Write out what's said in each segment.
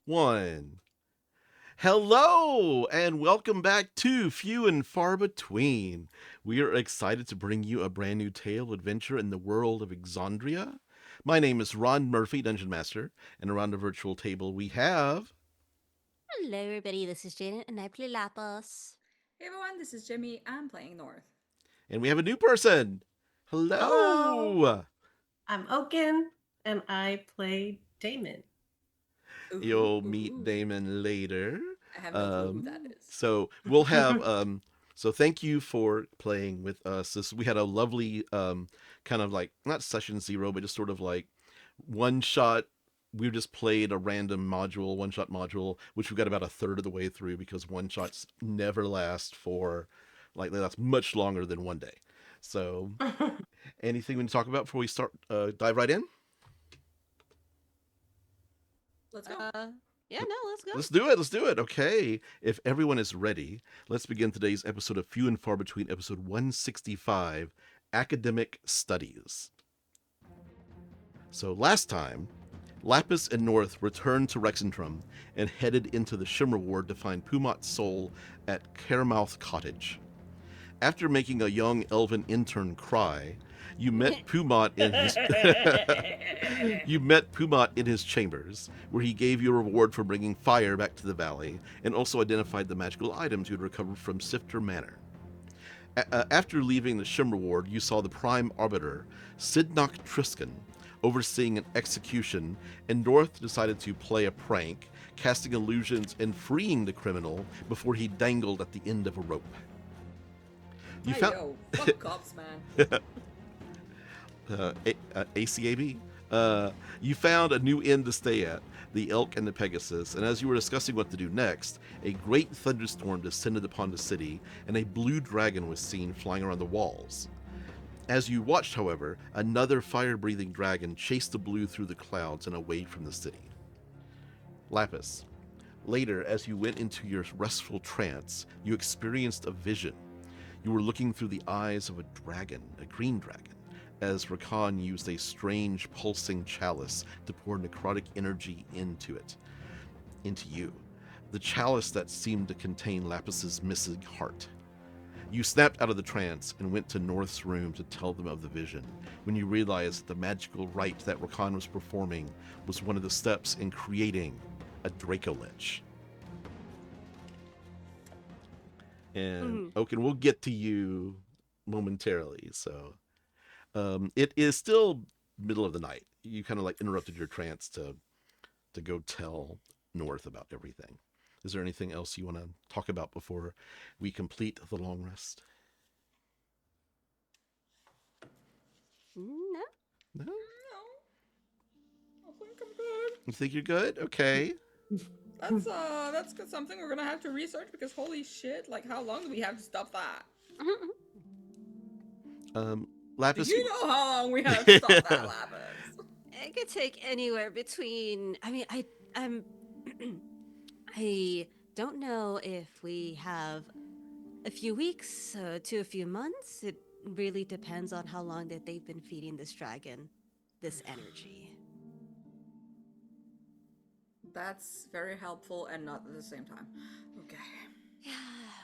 One. Hello, and welcome back to Few and Far Between. We are excited to bring you a brand new tale adventure in the world of Exandria. My name is Ron Murphy, Dungeon Master, and around the virtual table we have. Hello, everybody. This is Jaiden, and I play Lapuhs. Hey everyone, this is Jimmy. I'm playing North. And we have a new person. Hello, Hello! I'm Oaken, and I play Damon. Ooh, You'll meet ooh. Damon later. I have no clue who that Um, is. so we'll have so thank you for playing with us. We had a lovely kind of like not session zero, but just sort of like one shot. We just played a random module, one shot module, which we got about a third of the way through because one shots never last for like they last much longer than one day. So anything we can talk about before we start dive right in? Let's go. Uh, yeah, no, let's go. Let's do it. Let's do it. Okay. If everyone is ready, let's begin today's episode of Few and Far Between, episode 165 Academic Studies. So, last time, Lapuhs and North returned to Rexentrum and headed into the Shimmer Ward to find Pumat's soul at Caremouth Cottage. After making a young elven intern cry, you met Pumat in his you met Pumat in his chambers, where he gave you a reward for bringing fire back to the valley, and also identified the magical items you had recovered from Sifter Manor. After leaving the Shimmer Ward, you saw the Prime Arbiter, Sidnock Triscan, overseeing an execution, and North decided to play a prank, casting illusions and freeing the criminal before he dangled at the end of a rope. You Hey found yo, fuck cops, man. ACAB. You found a new inn to stay at, the Elk and the Pegasus, and as you were discussing what to do next, a great thunderstorm descended upon the city, and a blue dragon was seen flying around the walls. As you watched, however, another fire-breathing dragon chased the blue through the clouds and away from the city. Lapis. Later, as you went into your restful trance, you experienced a vision. You were looking through the eyes of a dragon, a green dragon, as Rakan used a strange pulsing chalice to pour necrotic energy into you. The chalice that seemed to contain Lapis's missing heart. You snapped out of the trance and went to North's room to tell them of the vision, when you realized that the magical rite that Rakan was performing was one of the steps in creating a Dracolich. And Oaken, we'll get to you momentarily. So it is still middle of the night. You kind of like interrupted your trance to go tell North about everything. Is there anything else you want to talk about before we complete the long rest? No. No? No, I think I'm good. You think you're good? Okay. That's something we're gonna have to research because holy shit, like how long do we have to stop that? Um, Do Lapis. you know how long we have to stop that, Lapis? It could take anywhere between. I'm. I don't know if we have a few weeks to a few months. It really depends on how long that they've been feeding this dragon this energy. That's very helpful and not at the same time. Okay. Yeah.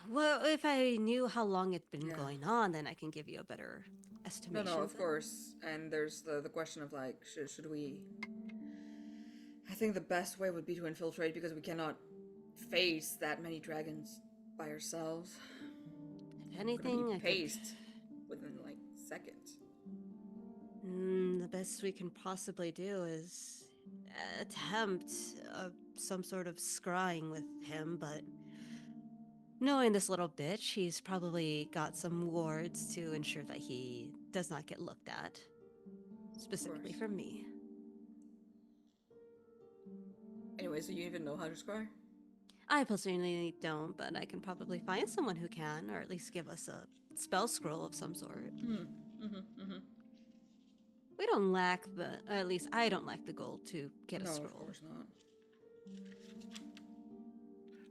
Well, if I knew how long it's been Yeah. going on, then I can give you a better No, estimation. no, of course. And there's the question of like, should we? I think the best way would be to infiltrate because we cannot face that many dragons by ourselves. If We're gonna anything, be I could. paced within like seconds. The best we can possibly do is attempt some sort of scrying with him, but knowing this little bitch, he's probably got some wards to ensure that he does not get looked at, specifically from me. Anyway, so you even know how to scry? I personally don't, but I can probably find someone who can, or at least give us a spell scroll of some sort. We don't lack the, at least I don't lack the gold to get a No, scroll. of course not.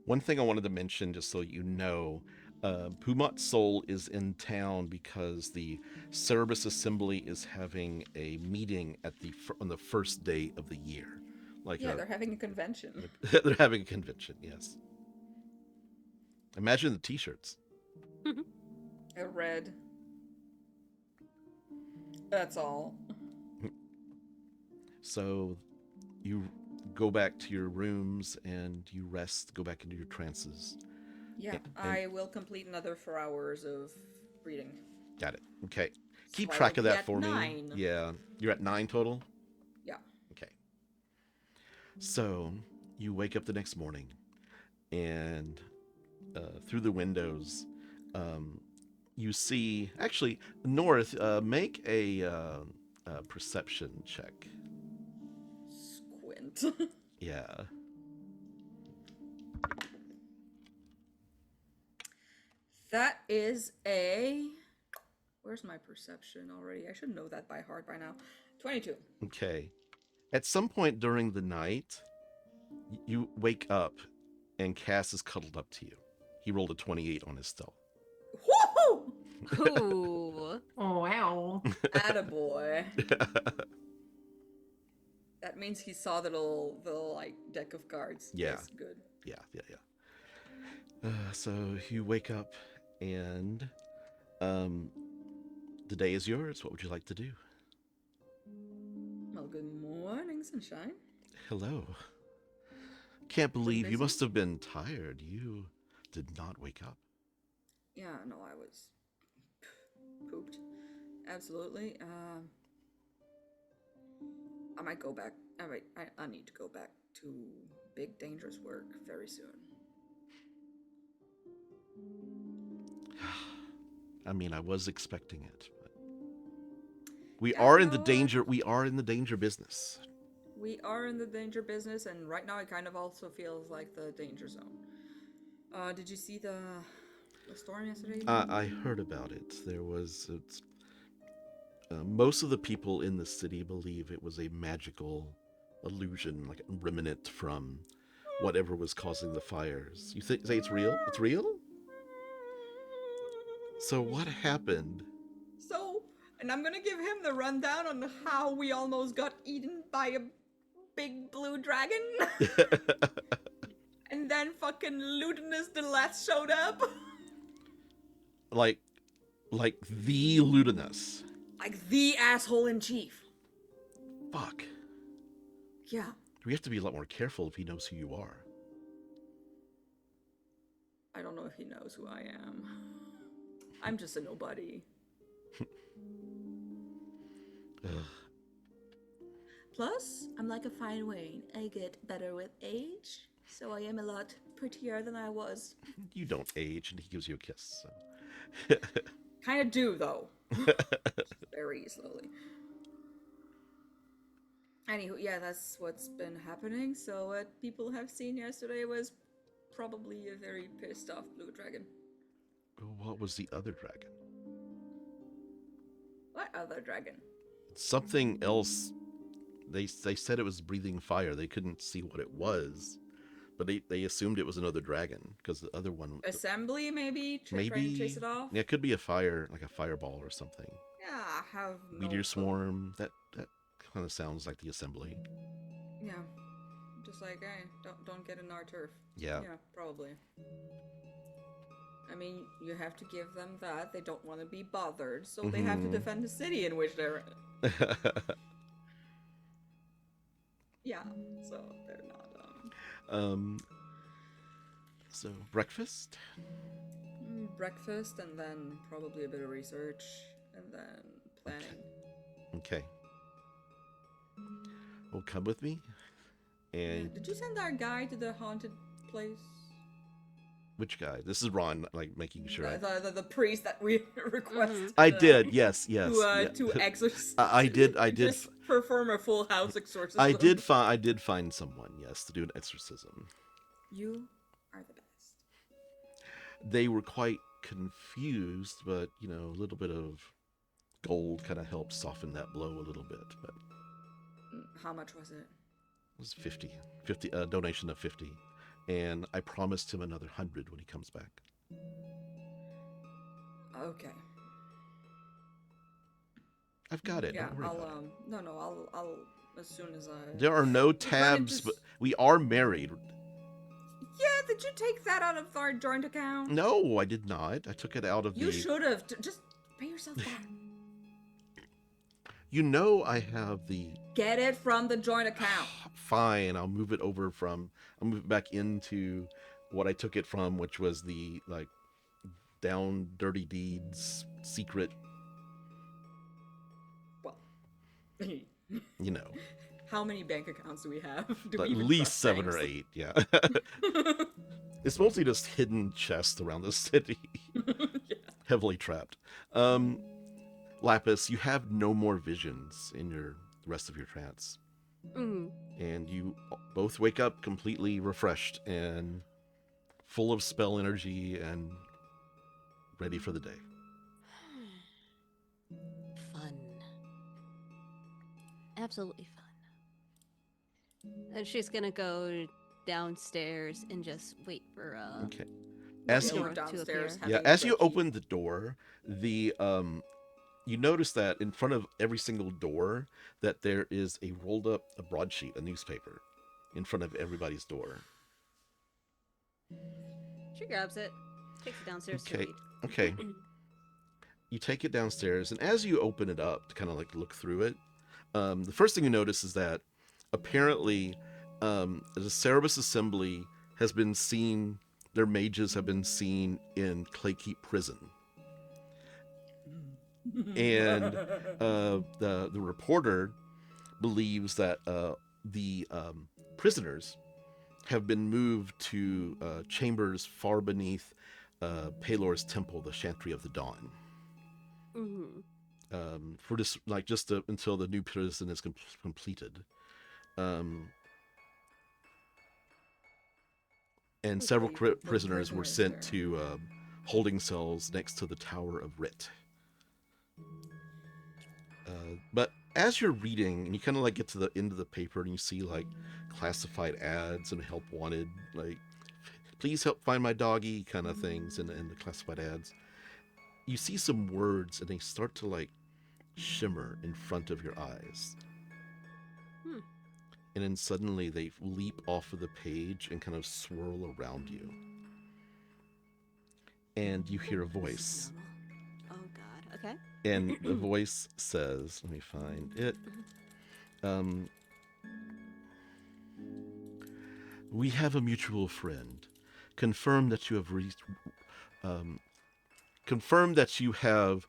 One thing I wanted to mention, just so you know, Pumat's soul is in town because the Cerberus Assembly is having a meeting on the first day of the year. Like Yeah, they're having a convention. they're having a convention. Yes. Imagine the T-shirts. A red. That's all. So you go back to your rooms and you rest. Go back into your trances. Yeah, I will complete another 4 hours of reading. Got it. Okay. Keep So I track will of be that at for 9. me. Yeah. You're at 9 total? Yeah. Okay. So you wake up the next morning and through the windows, you see, actually, North, make a perception check. Squint. Yeah. That is a... Where's my perception already? I should know that by heart by now. 22. Okay. At some point during the night, you wake up and Cass is cuddled up to you. He rolled a 28 on his stealth. Woohoo! Ooh. Oh, wow. Attaboy. That means he saw the little like deck of cards. Yeah. Yes, good. Yeah. So you wake up and the day is yours. What would you like to do? Well, good morning, sunshine. Hello. Can't believe you busy? must have been tired. You did not wake up. Yeah, no, I was pooped. Absolutely. I might go back. I need to go back to big dangerous work very soon. I mean, I was expecting it. But we Yeah, are in the no, danger. We are in the danger business. We are in the danger business, and right now it kind of also feels like the danger zone. Did you see the storm yesterday? I heard about it. Most of the people in the city believe it was a magical illusion, like a remnant from whatever was causing the fires. You say it's real? It's real? So what happened? So, and I'm gonna give him the rundown on how we almost got eaten by a big blue dragon. And then fucking Ludinus the Last showed up. like the Ludinus. Like the asshole in chief. Fuck. Yeah. We have to be a lot more careful if he knows who you are. I don't know if he knows who I am. I'm just a nobody. Plus, I'm like a fine wine. I get better with age, so I am a lot prettier than I was. You don't age, and he gives you a kiss. So. Kind of do, though. Very slowly. Anywho, yeah, that's what's been happening. So what people have seen yesterday was probably a very pissed off blue dragon. What was the other dragon? What other dragon? Something else. They said it was breathing fire. They couldn't see what it was, but they assumed it was another dragon because the other one. Assembly, maybe? Trying to chase it off? Yeah, it could be a fire, like a fireball or something. Yeah, I have no Meteor clue. swarm. That kind of sounds like the assembly. Yeah. Just like, hey, don't get in our turf. Yeah. Yeah, probably. I mean, you have to give them that. They don't want to be bothered, so they have to defend the city in which they're in. Yeah, so they're not, So, breakfast? breakfast, and then probably a bit of research, and then planning. Okay. Well, come with me. And Did you send our guy to the haunted place? which guy? This is Ron, like making sure. The priest that we requested. I did. Yes. To exorcist. I did. Just perform a full house exorcism. I did find someone. Yes, to do an exorcism. You are the best. They were quite confused, but a little bit of gold kind of helped soften that blow a little bit. But How much was it? it was 50 donation of 50, and I promised him another 100 when he comes back. Okay. I've got it. Yeah, Don't worry about it. I'll as soon as I. There are no run tabs, into but we are married. Yeah, did you take that out of our joint account? No, I did not. I took it out of You the... should have. Just pay yourself back. You know I have the... Get it from the joint account. Fine, I'll move it over from... I'll move it back into what I took it from, which was the, like, down Dirty Deeds secret, Well, you know, how many bank accounts do we have? Do at we even least trust 7 or banks? 8, yeah. It's mostly just hidden chests around the city. Yeah. Heavily trapped. Lapis, you have no more visions in the rest of your trance. Mm. And you both wake up completely refreshed and full of spell energy and ready for the day. Fun. Absolutely fun. And she's gonna go downstairs and just wait for Okay. As You you were to downstairs. appear. Yeah, having as you stretchy. open the door, the you notice that in front of every single door that there is a rolled up a broadsheet, a newspaper, in front of everybody's door. She grabs it, takes it downstairs to Okay. read. Okay. You take it downstairs, and as you open it up to kind of like look through it, the first thing you notice is that apparently the Cerberus Assembly has been seen, their mages have been in Claykeep Prison. And the reporter believes that the prisoners have been moved to chambers far beneath Palor's temple, the Chantry of the Dawn. Mm-hmm. For this, like, until the new prison is completed. And several Okay, the prisoners were prisoners sent there. to holding cells next to the Tower of Writ. But as you're reading, and you kind of like get to the end of the paper, and you see like classified ads and help wanted, like, please help find my doggy kind of things in the classified ads. You see some words, and they start to like shimmer in front of your eyes. And then suddenly they leap off of the page and kind of swirl around you. And you hear a voice. Oh God. Okay. And the voice says, let me find it. We have a mutual friend. Confirm that you have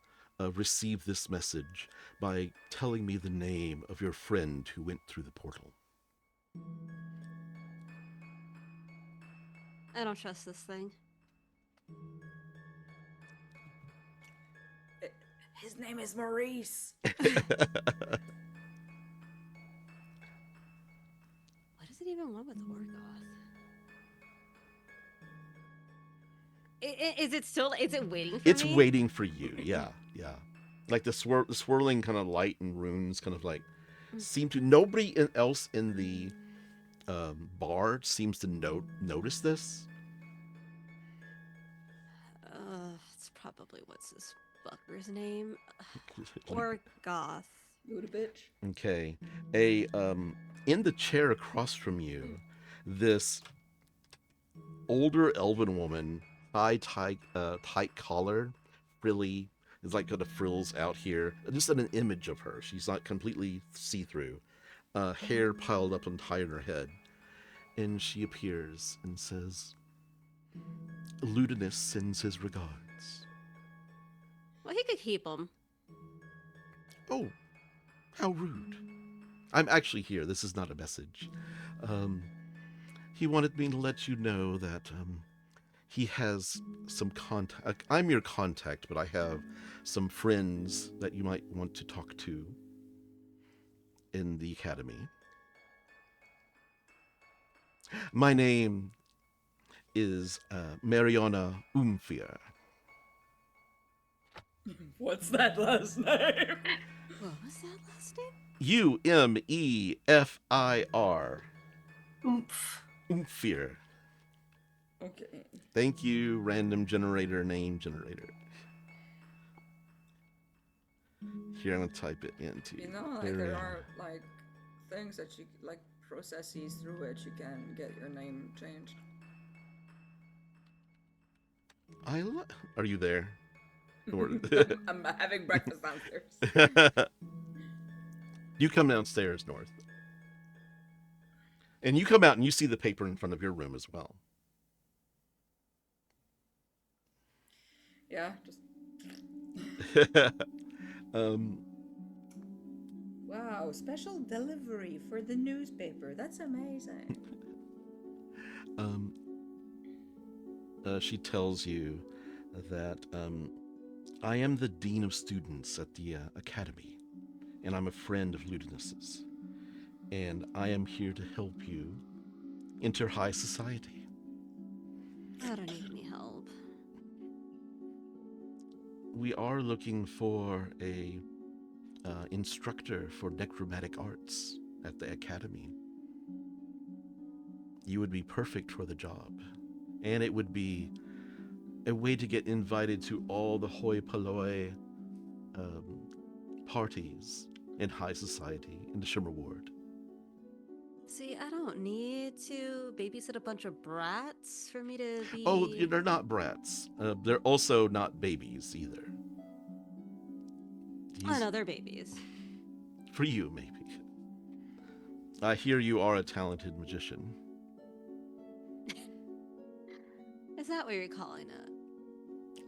received this message by telling me the name of your friend who went through the portal. I don't trust this thing. His name is Maurice. What does it even want with Orgoth? Is it still? Is it waiting for It's me? waiting for you. Yeah. Like the swirling kind of light and runes kind of like seem to... Nobody else in the bar seems to notice this. It's probably what's this fucker's name? Orgoth. You the bitch. Okay. In the chair across from you, this older elven woman, tight collar, frilly, is like got the frills out here. Just an image of her. She's not completely see-through. Hair piled up and tied in her head. And she appears and says, Ludinus sends his regards. Well, he could keep them. Oh, how rude. I'm actually here. This is not a message. He wanted me to let you know that he has some contact. I'm your contact, but I have some friends that you might want to talk to in the academy. My name is Mariana Umfir. What's that last name? What was that last name? Umefir. Oomph. Umfir. Okay. Thank you, random generator, name generator. Here, I'm going to type it into You know, like Mariana. there are like things that you like processes through which you can get your name changed. Are you there? I'm having breakfast downstairs. You come downstairs, North. And you come out and you see the paper in front of your room as well. Yeah, just wow, special delivery for the newspaper. That's amazing. She tells you that I am the dean of students at the academy, and I'm a friend of Ludinus's, and I am here to help you enter high society. I don't need any help. We are looking for a instructor for necromantic arts at the academy. You would be perfect for the job, and it would be a way to get invited to all the hoi polloi parties in high society in the Shimmer Ward. See, I don't need to babysit a bunch of brats for me to be... Oh, they're not brats. They're also not babies either. I know, they're babies. For you, maybe. I hear you are a talented magician. Is that what you're calling it?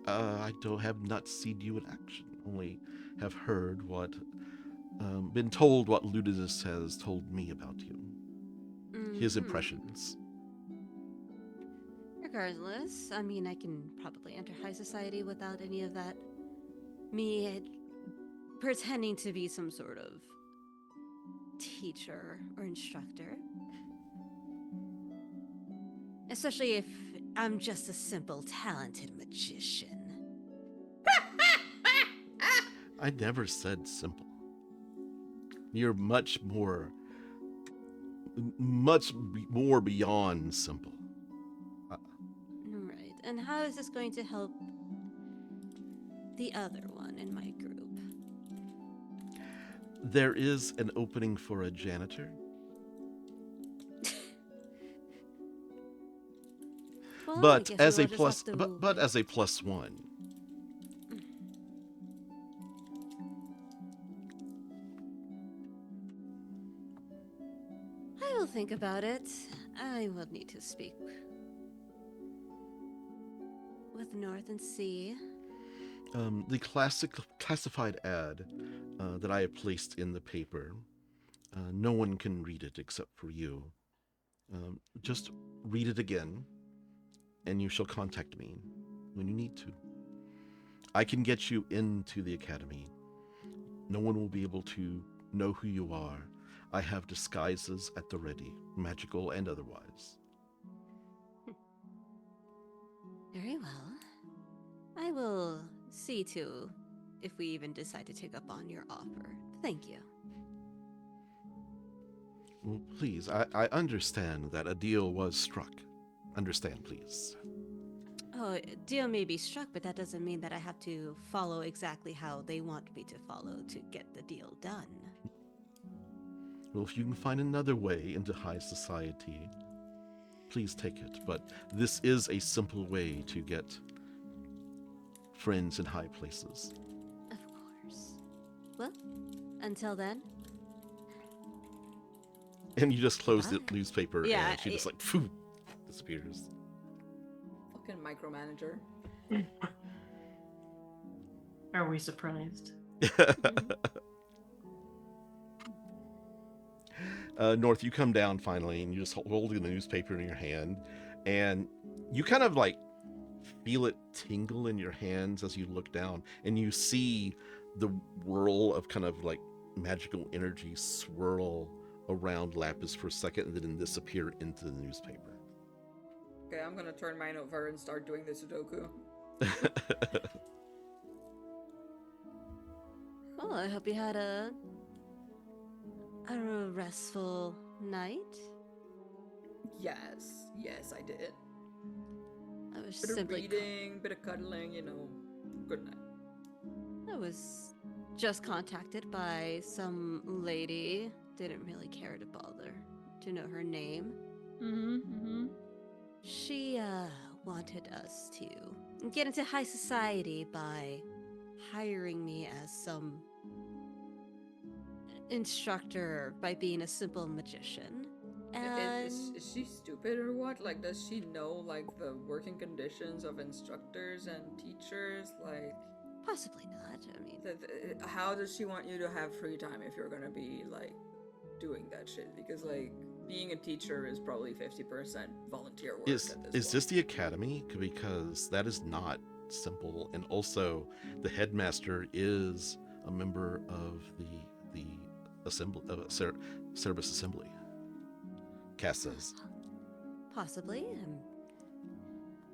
I have not seen you in action. Only have heard been told what Ludinus has told me about you. His impressions. Regardless, I mean, I can probably enter high society without any of that. Me pretending to be some sort of teacher or instructor. Especially if I'm just a simple, talented magician. I never said simple. You're much more beyond simple. Right. And how is this going to help the other one in my group? There is an opening for a janitor. Well, I But guess as we'll a just plus, have to- but as a +1. I will think about it. I will need to speak with North and see. The classified ad that I have placed in the paper, no one can read it except for you. Just read it again, and you shall contact me when you need to. I can get you into the academy. No one will be able to know who you are. I have disguises at the ready, magical and otherwise. Very well. I will see to if we even decide to take up on your offer. Thank you. Well, please, I understand that a deal was struck. Understand, please. Oh, a deal may be struck, but that doesn't mean that I have to follow exactly how they want me to follow to get the deal done. Well, if you can find another way into high society, please take it. But this is a simple way to get friends in high places. Of course. Well, until then. And you just close the newspaper, Yeah, and she just like, phew, disappears. Fucking micromanager. Are we surprised? North, you come down finally, and you just holding the newspaper in your hand, and you kind of like feel it tingle in your hands as you look down, and you see the whirl of kind of like magical energy swirl around Laphus for a second, and then disappear into the newspaper. Okay, I'm gonna turn mine over and start doing the Sudoku. Well, I hope you had a restful night. Yes, I did. I was Bit of simply reading, bit of cuddling, you know. Good night. I was just contacted by some lady. Didn't really care to bother to know her name. She wanted us to get into high society by hiring me as some instructor by being a simple magician. And Is she stupid or what? Like, does she know, like, the working conditions of instructors and teachers? Like, possibly not. I mean, how does she want you to have free time if you're gonna be, like, doing that shit? Because, like, being a teacher is probably 50% volunteer work Is at this is point. this the academy? Because that is not simple. And also, the headmaster is a member of the assembly, Cerberus Assembly. Cass says. possibly.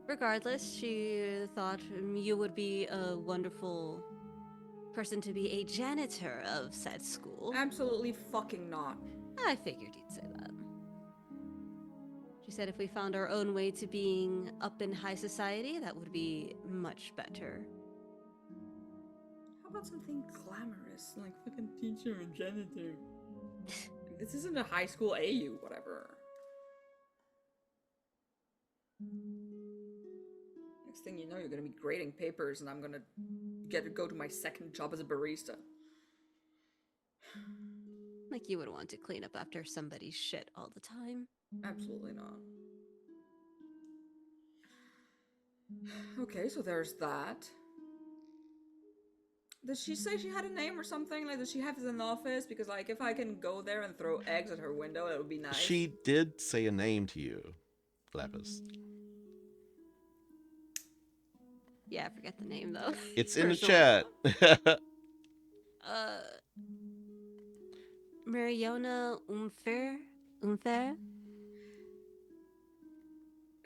Regardless, she thought you would be a wonderful person to be a janitor of said school. Absolutely fucking not. I figured you'd say that. She said if we found our own way to being up in high society, that would be much better. How about something glamorous, like fucking teacher and janitor? This isn't a high school AU, whatever. Next thing you know, you're gonna be grading papers, and I'm gonna get to go to my second job as a barista. Like you would want to clean up after somebody's shit all the time. Absolutely not. Okay, so there's that. Does she say she had a name or something? Like, does she have an office? Because, like, if I can go there and throw eggs at her window, it would be nice. She did say a name to you, Laphus. Yeah, I forget the name though. It's in the Personally. chat. Mariona Umfer?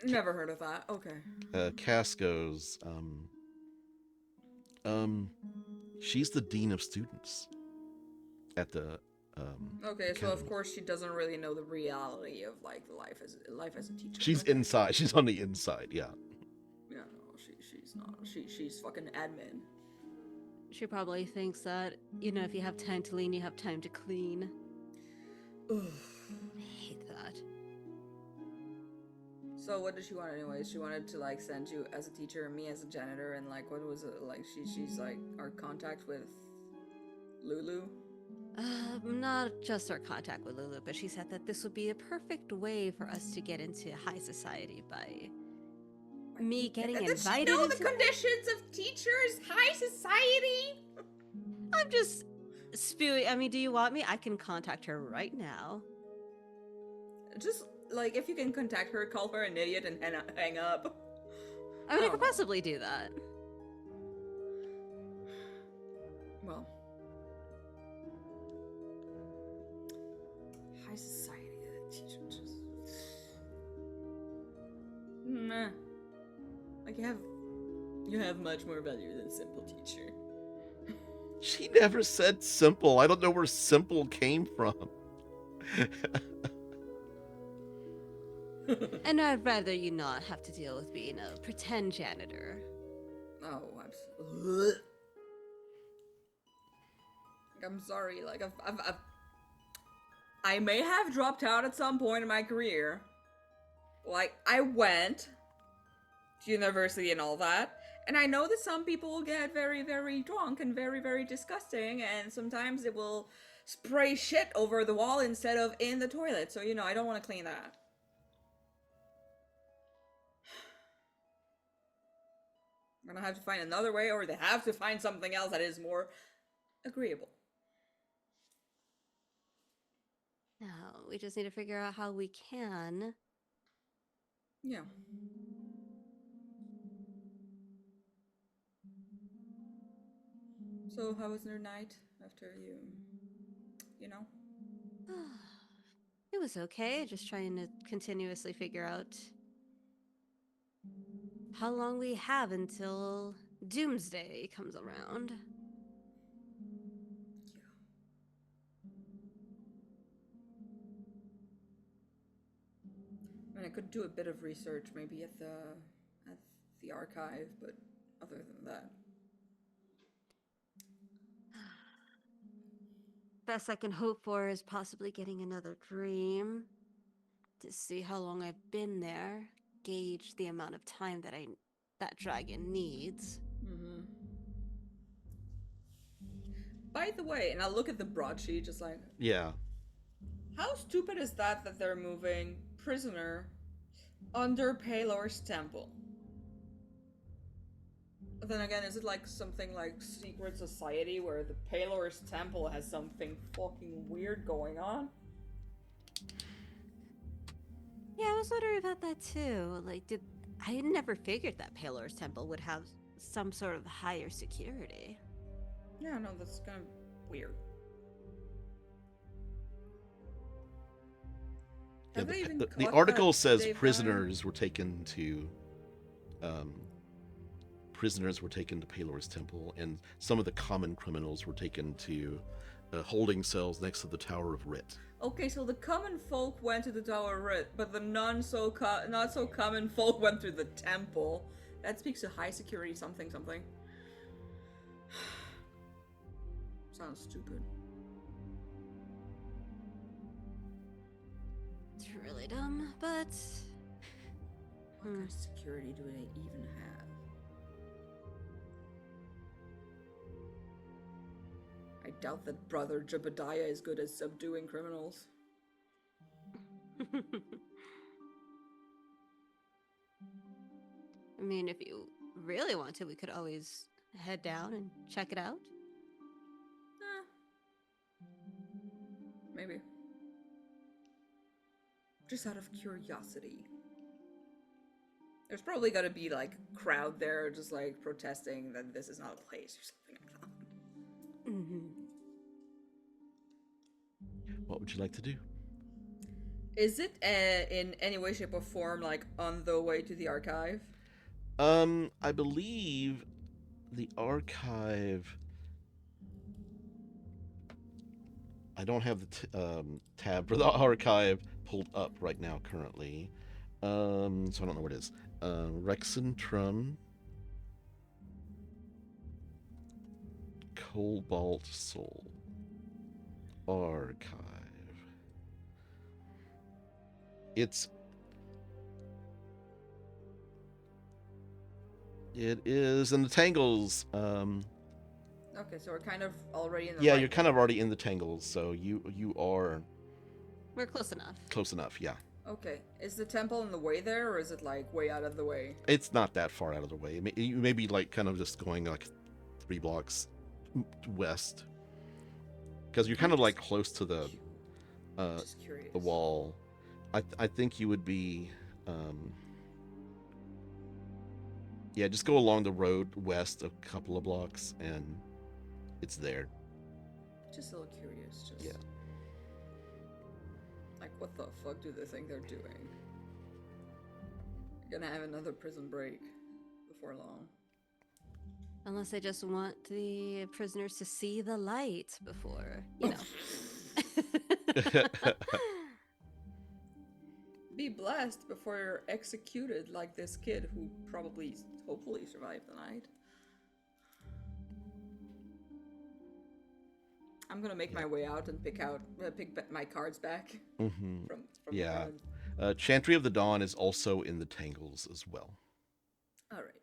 Never heard of that. Okay. Cass goes, she's the dean of students at the Okay, so academy. of course she doesn't really know the reality of, like, life as a teacher. She's Okay. inside. She's on the inside. Yeah. Yeah, no, she's not. She's fucking admin. She probably thinks that, you know, if you have time to lean, you have time to clean. Ugh. I hate that. So what did she want anyways? She wanted to, like, send you as a teacher and me as a janitor, and, like, what was it? Like, she's like our contact with Lulu. Not just our contact with Lulu, but she said that this would be a perfect way for us to get into high society by me getting Does she invited know into... the conditions of teachers, high society? I'm just spewing. I mean, do you want me? I can contact her right now. Just, like, if you can contact her, call her an idiot and hang up. I mean, I Oh. could possibly do that. Well, high society teacher just nah. Like, you have much more value than simple teacher. She never said simple. I don't know where simple came from. And I'd rather you not have to deal with being a pretend janitor. Oh, absolutely. Like, I'm sorry. Like, I may have dropped out at some point in my career. Like, I went to university and all that. And I know that some people get very, very drunk and very, very disgusting. And sometimes it will spray shit over the wall instead of in the toilet. So, you know, I don't want to clean that. I'm gonna have to find another way, or they have to find something else that is more agreeable. No, we just need to figure out how we can. Yeah. So, how was your night after you know? It was okay, just trying to continuously figure out how long we have until Doomsday comes around. I mean, I could do a bit of research, maybe at the archive, but other than that, best I can hope for is possibly getting another dream to see how long I've been there, gauge the amount of time that dragon needs. Mm-hmm. By the way, and I look at the broadsheet, just like, Yeah. how stupid is that they're moving prisoner under Palor's temple? But then again, is it like something like secret society where the Palor's temple has something fucking weird going on? Yeah, I was wondering about that too. Like, I had never figured that Palor's temple would have some sort of higher security. Yeah, no, that's kind of weird. Yeah, Have they even the caught article that says they've prisoners were taken to Palor's temple, and some of the common criminals were taken to holding cells next to the Tower of Writ. Okay, so the common folk went to the Tower of Writ, but the not so common folk went to the temple. That speaks to high security something. Sounds stupid. It's really dumb, but What kind of security do they even have? I doubt that Brother Jebediah is good at subduing criminals. I mean, if you really want to, we could always head down and check it out. Maybe. Just out of curiosity. There's probably gotta be like a crowd there just like protesting that this is not a place or something like that. Mm-hmm. What would you like to do? Is it in any way, shape, or form like on the way to the archive? I believe the archive. I don't have the tab for the archive pulled up right now currently, so I don't know what it is. Rexentrum, Cobalt Soul Archive. It is in the Tangles. Okay, so we're kind of already in the Yeah, right you're kind of already in the Tangles, so you are We're close enough. close enough. Yeah, Okay, is the temple in the way there, or is it like way out of the way? it's not that far out of the way. You may be like kind of just going like 3 blocks west, because you're kind of like close to the Just curious. wall. I think you would be. Yeah, just go along the road west a couple of blocks, and it's there. Just a little curious. Just Yeah. like, what the fuck do they think they're doing? Gonna have another prison break before long. Unless they just want the prisoners to see the light before, you know. Be blessed before you're executed like this kid who probably, hopefully, survived the night. I'm gonna make my way out and pick my cards back Mm-hmm. from Yeah. the crowd. Chantry of the Dawn is also in the Tangles as well. All right.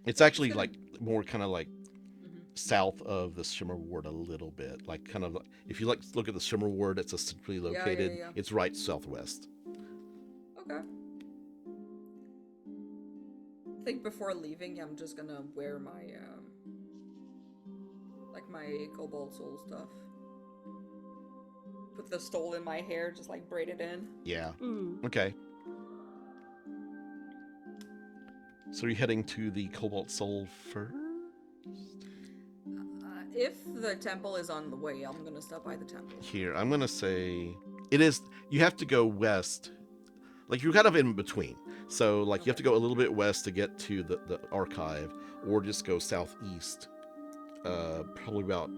It's actually like more kind of like Mhm. south of the Shimmer Ward a little bit. Like kind of if you look at the Shimmer Ward, it's centrally Yeah, located. yeah. It's right southwest. Okay. I think before leaving, I'm just gonna wear my like my Cobalt Soul stuff. Put the stole in my hair, just like braid it in. Yeah. Mm. Okay. So you're heading to the Cobalt Soul first? If the temple is on the way, I'm gonna stop by the temple. Here, I'm gonna say it is. You have to go west. Like you're kind of in between. So like you have to go a little bit west to get to the archive, or just go southeast. Probably about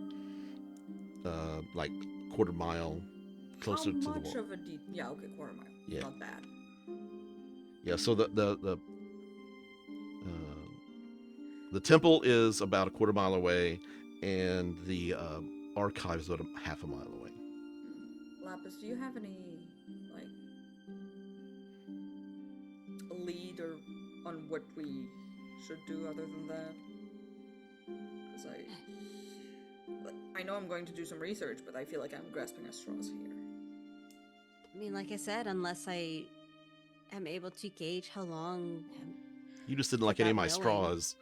like quarter mile closer How to the much wall. of a yeah, okay, quarter mile. Yeah. Not bad. Yeah. So the temple is about a quarter mile away, and the archive is about half a mile away. Lapis, do you have any, like, lead or on what we should do other than that? Because I know I'm going to do some research, but I feel like I'm grasping at straws here. I mean, like I said, unless I am able to gauge how long. You just didn't like any of my Without knowing. straws.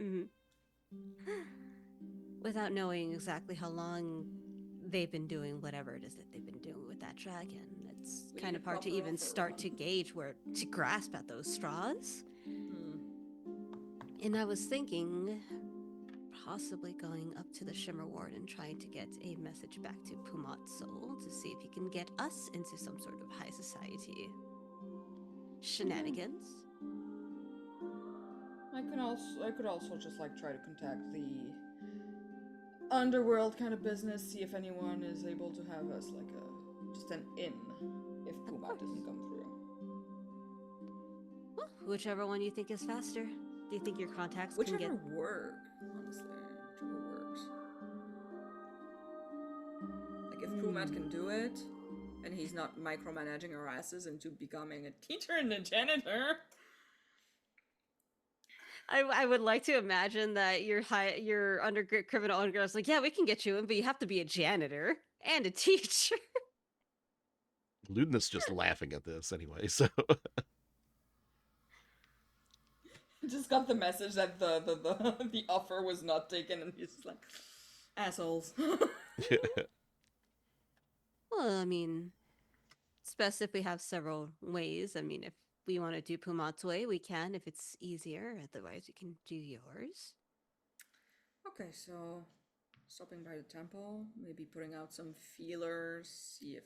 Mhm. Without knowing exactly how long they've been doing whatever it is that they've been doing with that dragon, it's We kind need of a hard to proper even offer, start to huh? gauge where to grasp at those straws. Hmm. And I was thinking possibly going up to the Shimmer Ward and trying to get a message back to Pumat's soul to see if he can get us into some sort of high society shenanigans. I could also just like try to contact the underworld kind of business, see if anyone is able to have us like just an inn if Pumat course. doesn't come through. Well, whichever one you think is faster. Do you think your contacts can Whichever get... work, honestly, whichever works. Like if Pumat can do it, and he's not micromanaging our asses into becoming a teacher and a janitor. I would like to imagine that your criminal underground is like, yeah, we can get you in, but you have to be a janitor and a teacher. Ludinus just laughing at this anyway, so... Just got the message that the offer was not taken, and he's just like, assholes. Well, I mean, it's best if we have several ways. I mean, if we want to do Pumat's way, we can if it's easier. Otherwise, we can do yours. Okay, so stopping by the temple, maybe putting out some feelers, see if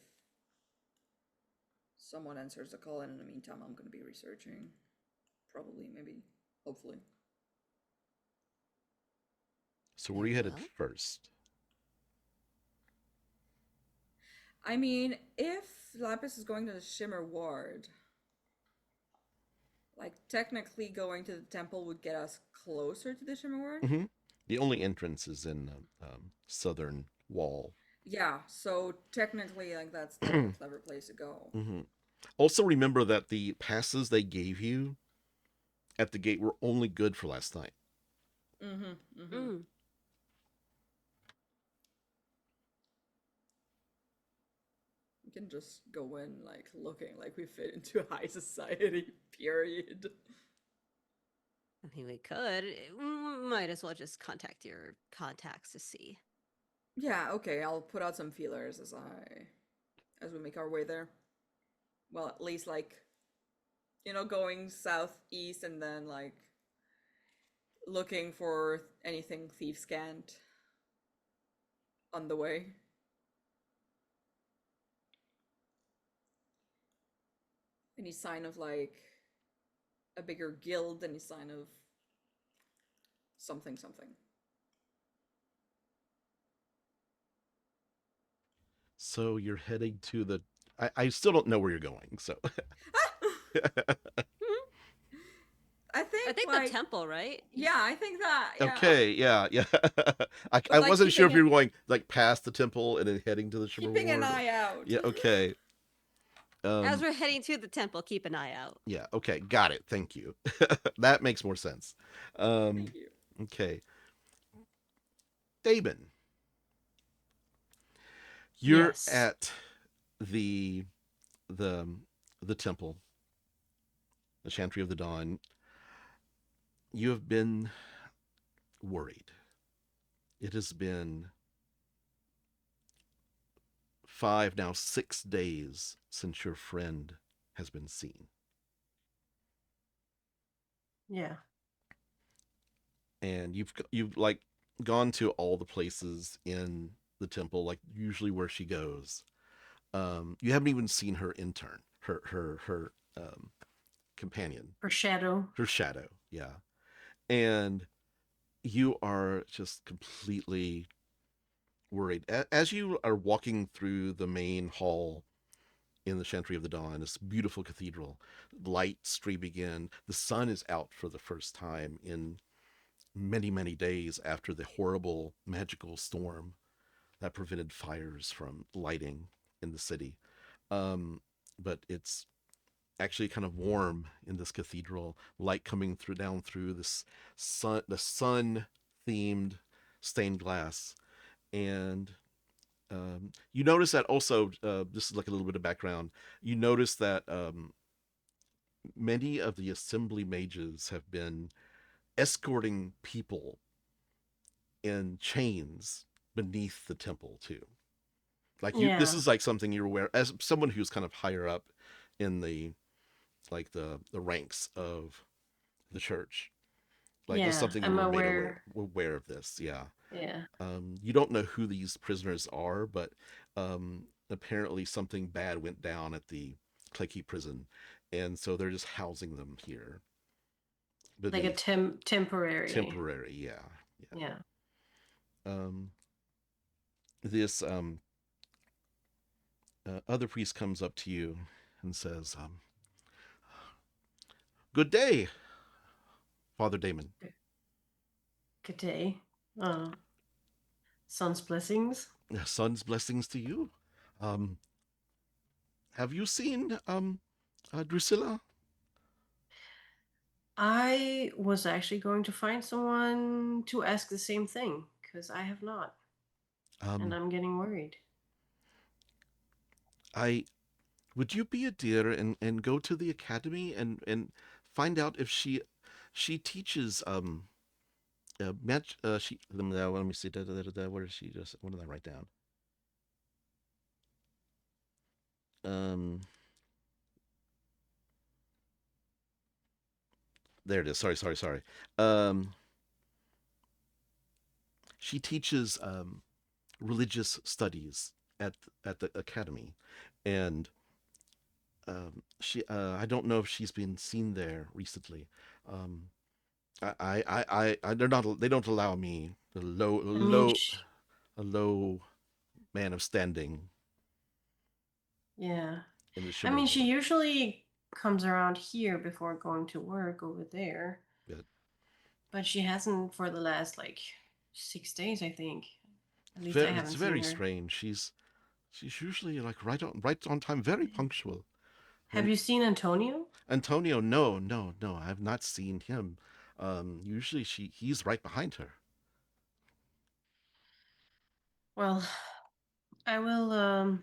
someone answers the call, and in the meantime, I'm going to be researching. Probably, maybe, hopefully. So where are you headed Well. first? I mean, if Lapis is going to the Shimmer Ward, like, technically going to the temple would get us closer to the Shimmer Ward? Mm-hmm. The only entrance is in the southern wall. Yeah, so technically, like, that's the clever place to go. Mm-hmm. Also remember that the passes they gave you at the gate were only good for last night. Mm-hmm, mm-hmm. Mm. We can just go in, like, looking like we fit into high society, period. I mean, we could. Might as well just contact your contacts to see. Yeah, okay, I'll put out some feelers as we make our way there. Well, at least, like, going southeast and then, like, looking for anything thief scant on the way. Any sign of, like, a bigger guild, any sign of something. So you're heading to the... I still don't know where you're going, so... I think the like, temple, right? yeah, I think that, yeah. Okay, yeah. I like, wasn't sure if keeping you were going, like, past the temple and then heading to the Shimmer Keeping an Ward. eye out. Yeah, okay. As we're heading to the temple, keep an eye out. Yeah, okay, got it. Thank you. That makes more sense. Thank you. Okay. Damon. You're Yes. at the temple, the Chantry of the Dawn. You have been worried. It has been 5, now 6 days since your friend has been seen. Yeah. And you've like gone to all the places in the temple, like usually where she goes. You haven't even seen her intern, her companion, Her shadow. her shadow. Yeah. And you are just completely worried. As you are walking through the main hall in the Chantry of the Dawn, this beautiful cathedral, light streaming in, the sun is out for the first time in many, many days after the horrible magical storm that prevented fires from lighting in the city. But it's actually kind of warm in this cathedral, light coming down through the sun themed stained glass. And you notice that also, this is like a little bit of background. You notice that many of the assembly mages have been escorting people in chains beneath the temple too. Like this Yeah. is like something you're aware as someone who's kind of higher up in the the ranks of the church. Like this is Yeah. something you I'm were made aware. aware of this. Yeah. Yeah. You don't know who these prisoners are, but apparently something bad went down at the Claykeep prison, and so they're just housing them here Like a beneath. temporary. Temporary, yeah, yeah. Yeah. Um, this other priest comes up to you and says, "Good day, Father Damon." Good day. Sun's blessings. Sun's blessings to you. Um, have you seen Drusilla? I was actually going to find someone to ask the same thing because I have not, and Um, I'm getting worried. I would you be a dear and go to the academy and find out if she teaches match she let me see what is she just what did I write down um there it is, sorry um she teaches religious studies at the academy, and she I don't know if she's been seen there recently. um they don't allow me, the I mean, a low man of standing yeah. in the I mean, Shimmering she World. usually comes around here before going to work over there, But but she hasn't for the last like 6 days, I think. At least I it's haven't seen very her. strange. She's usually like right on time, very punctual. Have And you seen Antonio? Antonio, no, I have not seen him. Usually he's right behind her. Well, I will.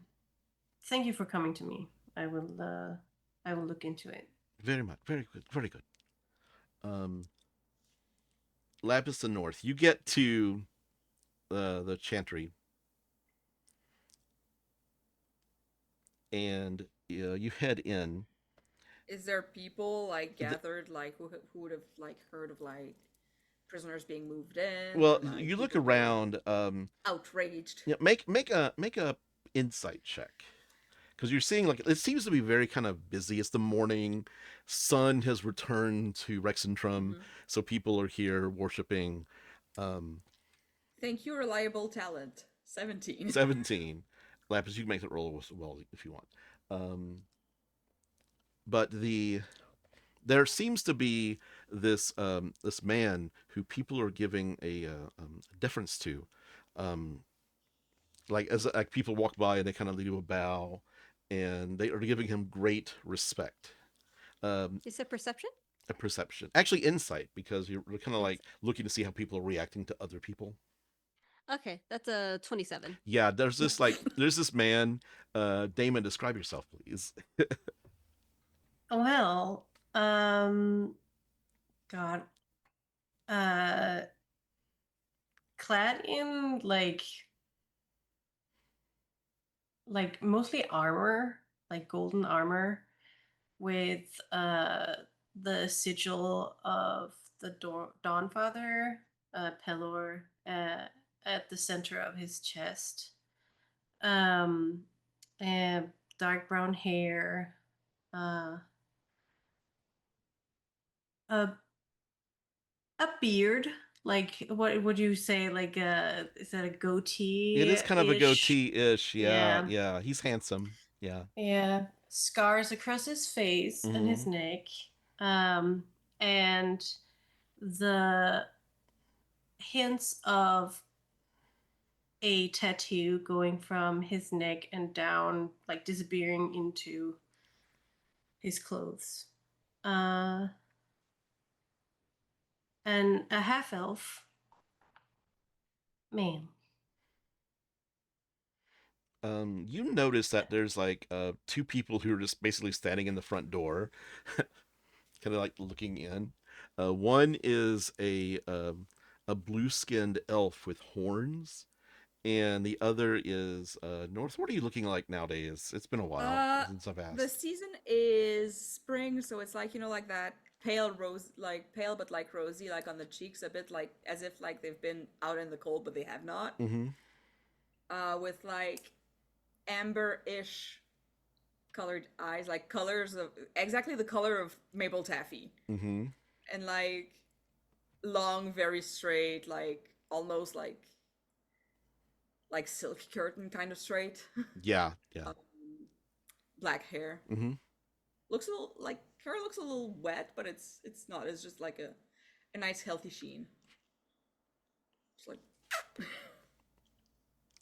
Thank you for coming to me. I will. I will look into it. Very much, very good, very good. Um, Lapuhs and North. You get to the Chantry, and you head in. Is there people like The, gathered like who would have like heard of like prisoners being moved in well, or like you look people who are like around. outraged? Make a insight check, because you're seeing like it seems to be very kind of busy. It's the morning, sun has returned to Rexentrum, Mm-hmm. so people are here worshiping. Um, Thank you, reliable talent. 17. 17. Lapis, you can make that roll as well if you want. Um, but there seems to be this man who people are giving a deference to. Um, like as like people walk by and they kind of leave a bow, and they are giving him great respect. Is it perception? A perception, actually insight, because you're kind of like Insight. looking to see how people are reacting to other people. Okay, that's a 27. Yeah, there's this man. Damon, describe yourself, please. Well, God, uh, clad in like mostly armor, like golden armor, with the sigil of the Dawnfather, Pelor, at the center of his chest. Um, and dark brown hair, uh, a a beard. Like what would you say? Like is that a It goatee is kind of a ish? goatee-ish. Yeah, Yeah, yeah. He's handsome. Yeah. yeah. Scars across his face and Mm-hmm. his neck, um, and the hints of a tattoo going from his neck and down, like disappearing into his clothes. And a half elf man. You notice that there's like two people who are just basically standing in the front door, kind of like looking in. One is a blue-skinned elf with horns, and the other is North. What are you looking like nowadays? It's been a while since I've The asked. season is spring, so it's like, like that pale rose, like pale but like rosy, like on the cheeks, a bit like as if like they've been out in the cold, but they have not. Mm-hmm. With like amber-ish colored eyes, like colors of exactly the color of maple taffy, Mm-hmm. and like long, very straight, like almost like silk curtain kind of straight. Yeah, yeah. Black hair. Mm-hmm. Looks a little like hair looks a little wet, but it's not. It's just like a nice healthy sheen. Just like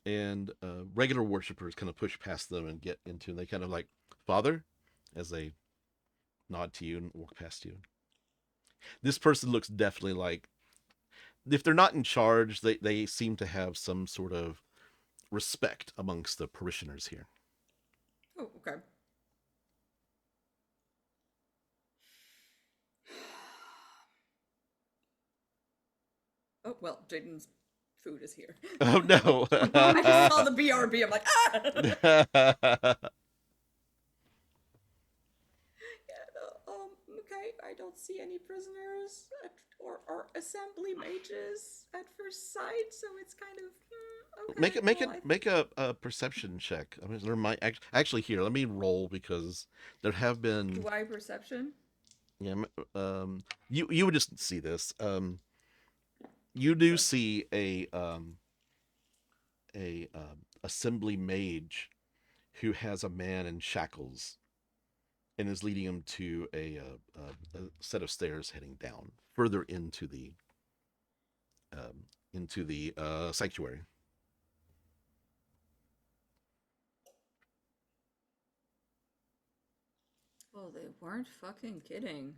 And regular worshippers kind of push past them and get into, and they kind of like, Father, as they nod to you and walk past you. This person looks definitely like, if they're not in charge, they seem to have some sort of respect amongst the parishioners here. oh, okay. Oh well, Jaiden's food is here. Oh no! I just saw the BRB. I'm like, ah. Yeah, okay. I don't see any prisoners or assembly mages at first sight, so it's kind of okay. Make a perception check. I mean, there might actually here. Let me roll because there have been. Do I perception? Yeah. You would just see this. You do see a assembly mage who has a man in shackles and is leading him to a set of stairs heading down further into the sanctuary. Oh, they weren't fucking kidding.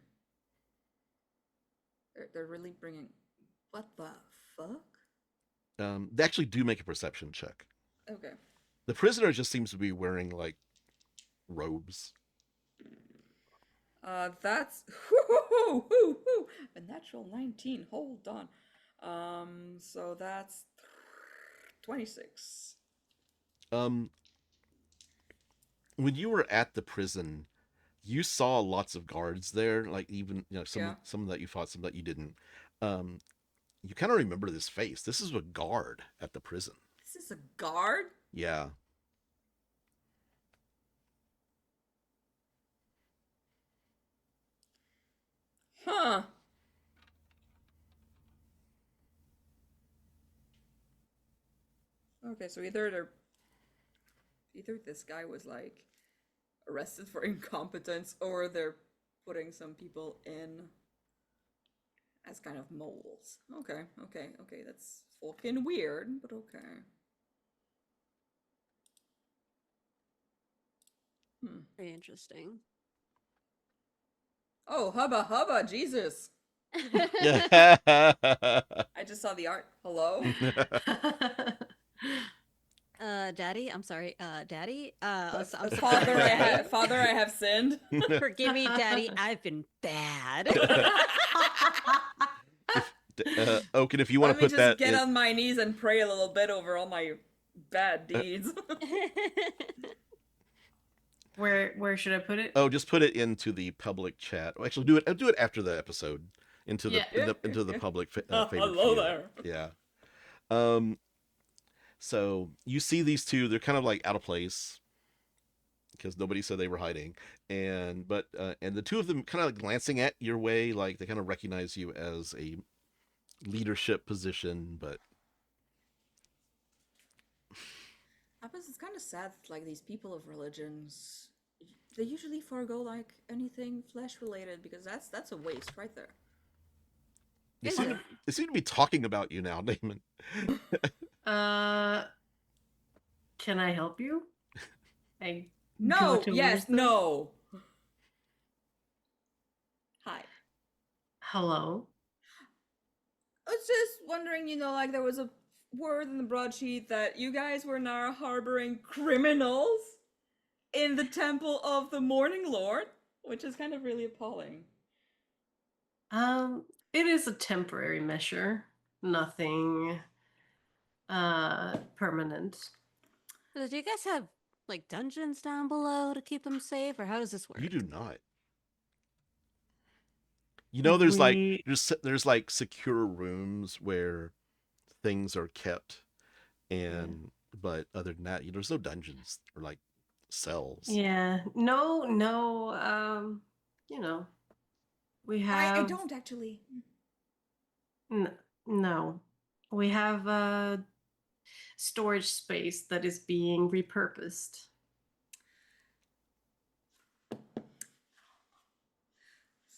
They're really bringing. What the fuck? They actually do make a perception check. Okay. The prisoner just seems to be wearing like robes. That's a natural 19. Hold on. So that's 26. When you were at the prison, you saw lots of guards there, like even some that you fought, some that you didn't. You kind of remember this face. This is a guard at the prison. This is a guard? Yeah. Huh. Okay, so either this guy was like arrested for incompetence, or they're putting some people in as kind of moles. Okay, that's fucking weird, but okay. Very interesting. Oh, hubba, Jesus. Yeah. I just saw the art. Hello? Daddy, I'm sorry. Daddy, I'm Father, sorry. Father, I have sinned. Forgive me, Daddy. I've been bad. Oaken, if you want to put that, let me just get on my knees and pray a little bit over all my bad deeds. Where should I put it? Oh, just put it into the public chat. Oh, actually, do it after the episode into the public favorite. Hello feed. there. Yeah. So you see these two. They're kind of like out of place because nobody said they were hiding, and the two of them kind of like glancing at your way, like they kind of recognize you as a leadership position, but. It's kind of sad, like these people of religions, they usually forego like anything flesh related, because that's a waste right there. They seem to be talking about you now, Damon. Can I help you? I go No, towards yes, them. no. Hi. Hello. I was just wondering, like there was a word in the broadsheet that you guys were now harboring criminals in the Temple of the Morning Lord, which is kind of really appalling. It is a temporary measure. Nothing permanent. So do you guys have like dungeons down below to keep them safe, or how does this work? You do not. There's We- there's like secure rooms where things are kept, and but other than that, there's no dungeons or like cells. Yeah. No, we have I don't actually. no. We have a storage space that is being repurposed.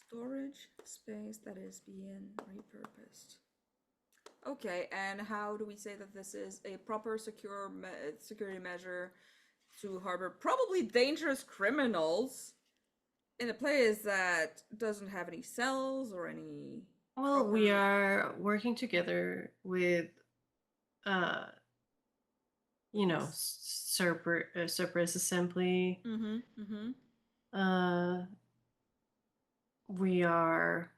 Storage space that is being repurposed. Okay, and how do we say that this is a proper security measure to harbor probably dangerous criminals in a place that doesn't have any cells or any... Well, we are working together with, Cerberus Assembly. Mm-hmm, mm-hmm. We are.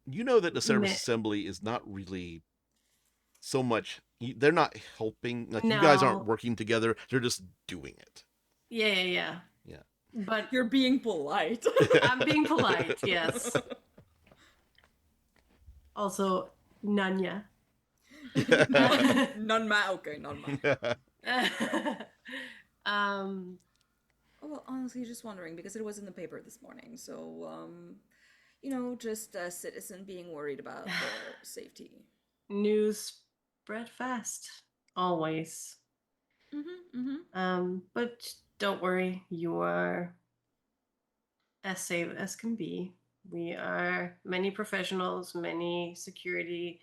You know that the Cerberus Assembly is not really so much. They're not helping. Like you guys aren't No. working together. They're just doing it. Yeah. Yeah. But You're being polite. I'm being polite, yes. Also, Nanya. None ma. Okay, none ma. Well, honestly, just wondering because it was in the paper this morning. So, just a citizen being worried about their safety. News spread fast, always. But don't worry, you are as safe as can be. We are many professionals, many security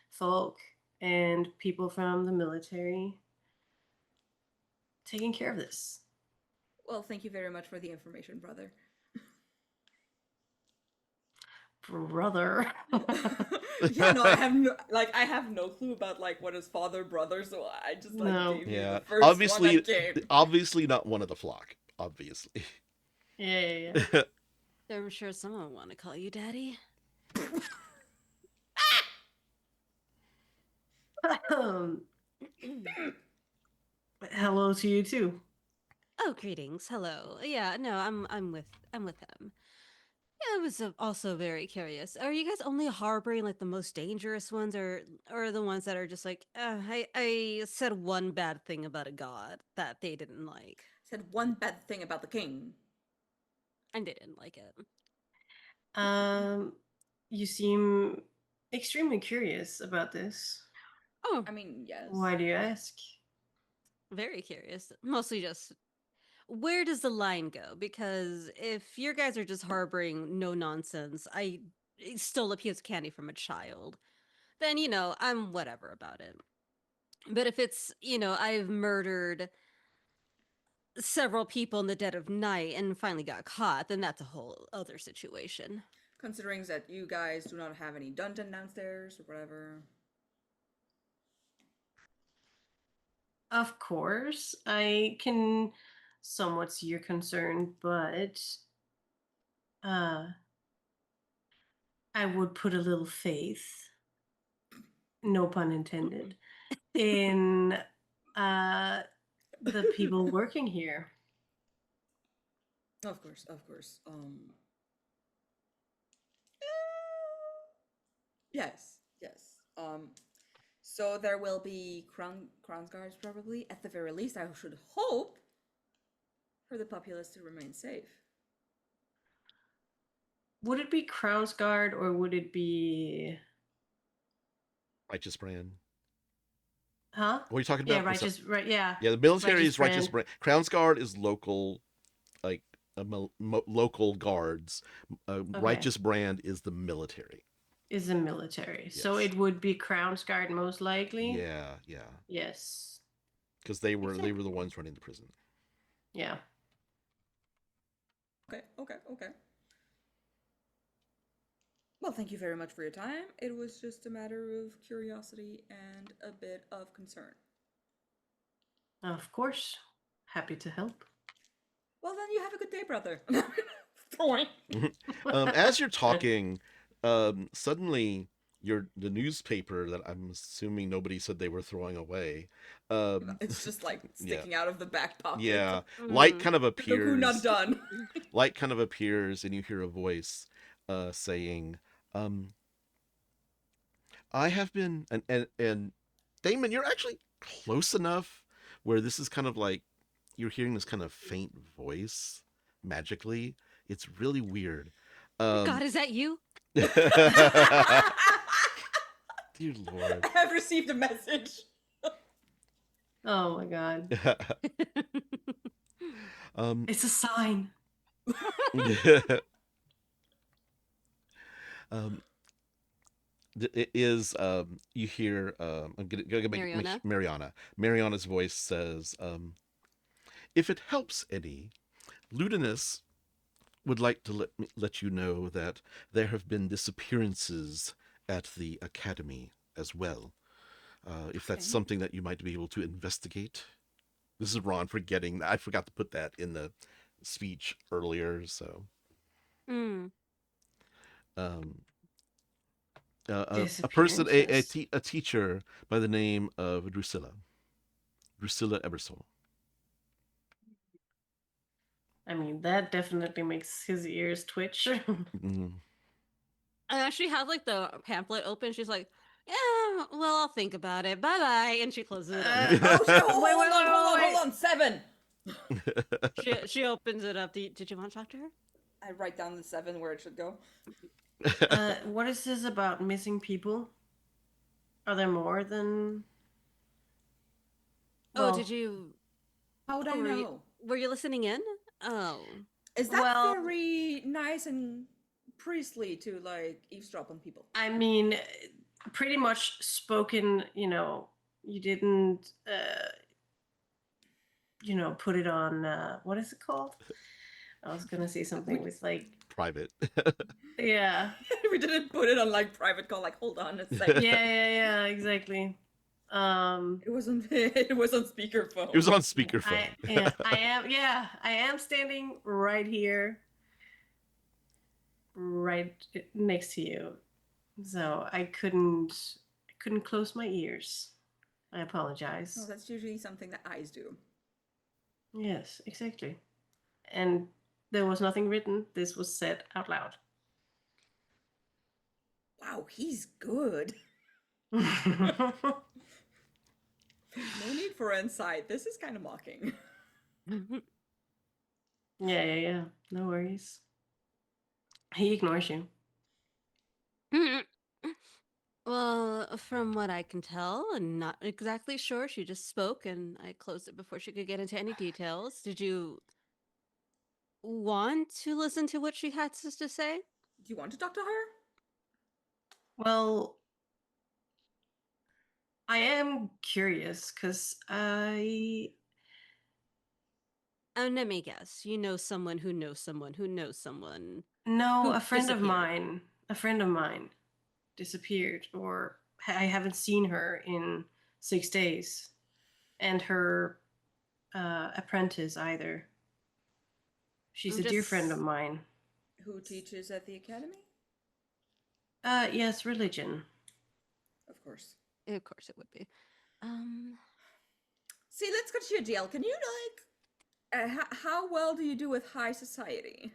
folk, and people from the military taking care of this. Well, thank you very much for the information, brother. Brother. Yeah, no, I have no clue about what is father brother, so I just gave you the first obviously, one that came. obviously not one of the flock. Obviously. Yeah. I'm sure someone would want to call you daddy. Hello to you too. Oh, greetings. Hello. Yeah, no, I'm with him. Yeah, I was also very curious. Are you guys only harboring like the most dangerous ones, or the ones that are just like, I said one bad thing about a god that they didn't like? Said one bad thing about the king. And they didn't like it. You seem extremely curious about this. Oh, I mean, yes. Why do you ask? Very curious. Mostly just, where does the line go? Because if your guys are just harboring no nonsense, I stole a piece of candy from a child, then, I'm whatever about it. But if it's, I've murdered several people in the dead of night and finally got caught, then that's a whole other situation. Considering that you guys do not have any dungeon downstairs or whatever. Of course, I can somewhat see your concern, but I would put a little faith, no pun intended, in the people working here. Of course. Yes. So there will be crown guards probably. At the very least, I should hope for the populace to remain safe. Would it be Crown's Guard or would it be Righteous Brand. Huh? What are you talking about? Yeah, righteous. Right. Yeah. Yeah, the military is Righteous Brand. Crown's Guard is local, local guards. Okay. Righteous Brand is the military. is a military. So Yes. it would be Crown's Guard most likely. Yeah, yeah. Yes. Because they were the ones running the prison. Yeah. Okay. Well, thank you very much for your time. It was just a matter of curiosity and a bit of concern. Of course. Happy to help. Well, then you have a good day, brother. Point. As you're talking, suddenly the newspaper that I'm assuming nobody said they were throwing away. It's just like sticking out of the back pocket. Yeah, light kind of The who appears. not done. Light kind of appears, and you hear a voice saying, "I have been," and Damon, you're actually close enough where this is kind of like you're hearing this kind of faint voice magically. It's really weird. God, is that you? Dear Lord. I have received a message. Oh my god. um, It's a sign. it is you hear I'm gonna Mariana? Mariana's voice says, if it helps any, Ludinus would like to let you know that there have been disappearances at the academy as well. If that's something that you might be able to investigate. This is Ron forgetting that I forgot to put that in the speech earlier, so a person, a teacher by the name of Drusilla Ebersol. I mean, that definitely makes his ears twitch. Mm. And she has like the pamphlet open. She's like, "Yeah, well, I'll think about it. Bye bye," and she closes it up. Hold on. 7. She opens it up. Did you want to talk to her? I write down the 7 where it should go. What is this about missing people? Are there more than? Oh, did you? How would I know? Were you listening in? Oh, Is that very nice and priestly to like eavesdrop on people? I mean, pretty much spoken. You didn't. Put it on. What is it called? I was gonna say something with like private. Yeah. We didn't put it on like private call. Like, hold on a second. Yeah, exactly. It was on speakerphone. It was on speakerphone. I am standing right here, right next to you, so I couldn't close my ears. I apologize. No, that's usually something that eyes do. Yes, exactly. And there was nothing written. This was said out loud. Wow, he's good. No need for insight. This is kind of mocking. Yeah. No worries. He ignores you. Well, from what I can tell, and not exactly sure, she just spoke and I closed it before she could get into any details. Did you want to listen to what she had to say? Do you want to talk to her? Well, I am curious because let me guess. You know someone who knows someone who knows someone. No, Who a friend of disappeared. mine disappeared, or I haven't seen her in 6 days, and her apprentice either. She's a dear friend of mine. Who teaches at the academy? Yes, religion. Of course. Of course it would be. See, let's get you a deal. Can you how well do you do with high society?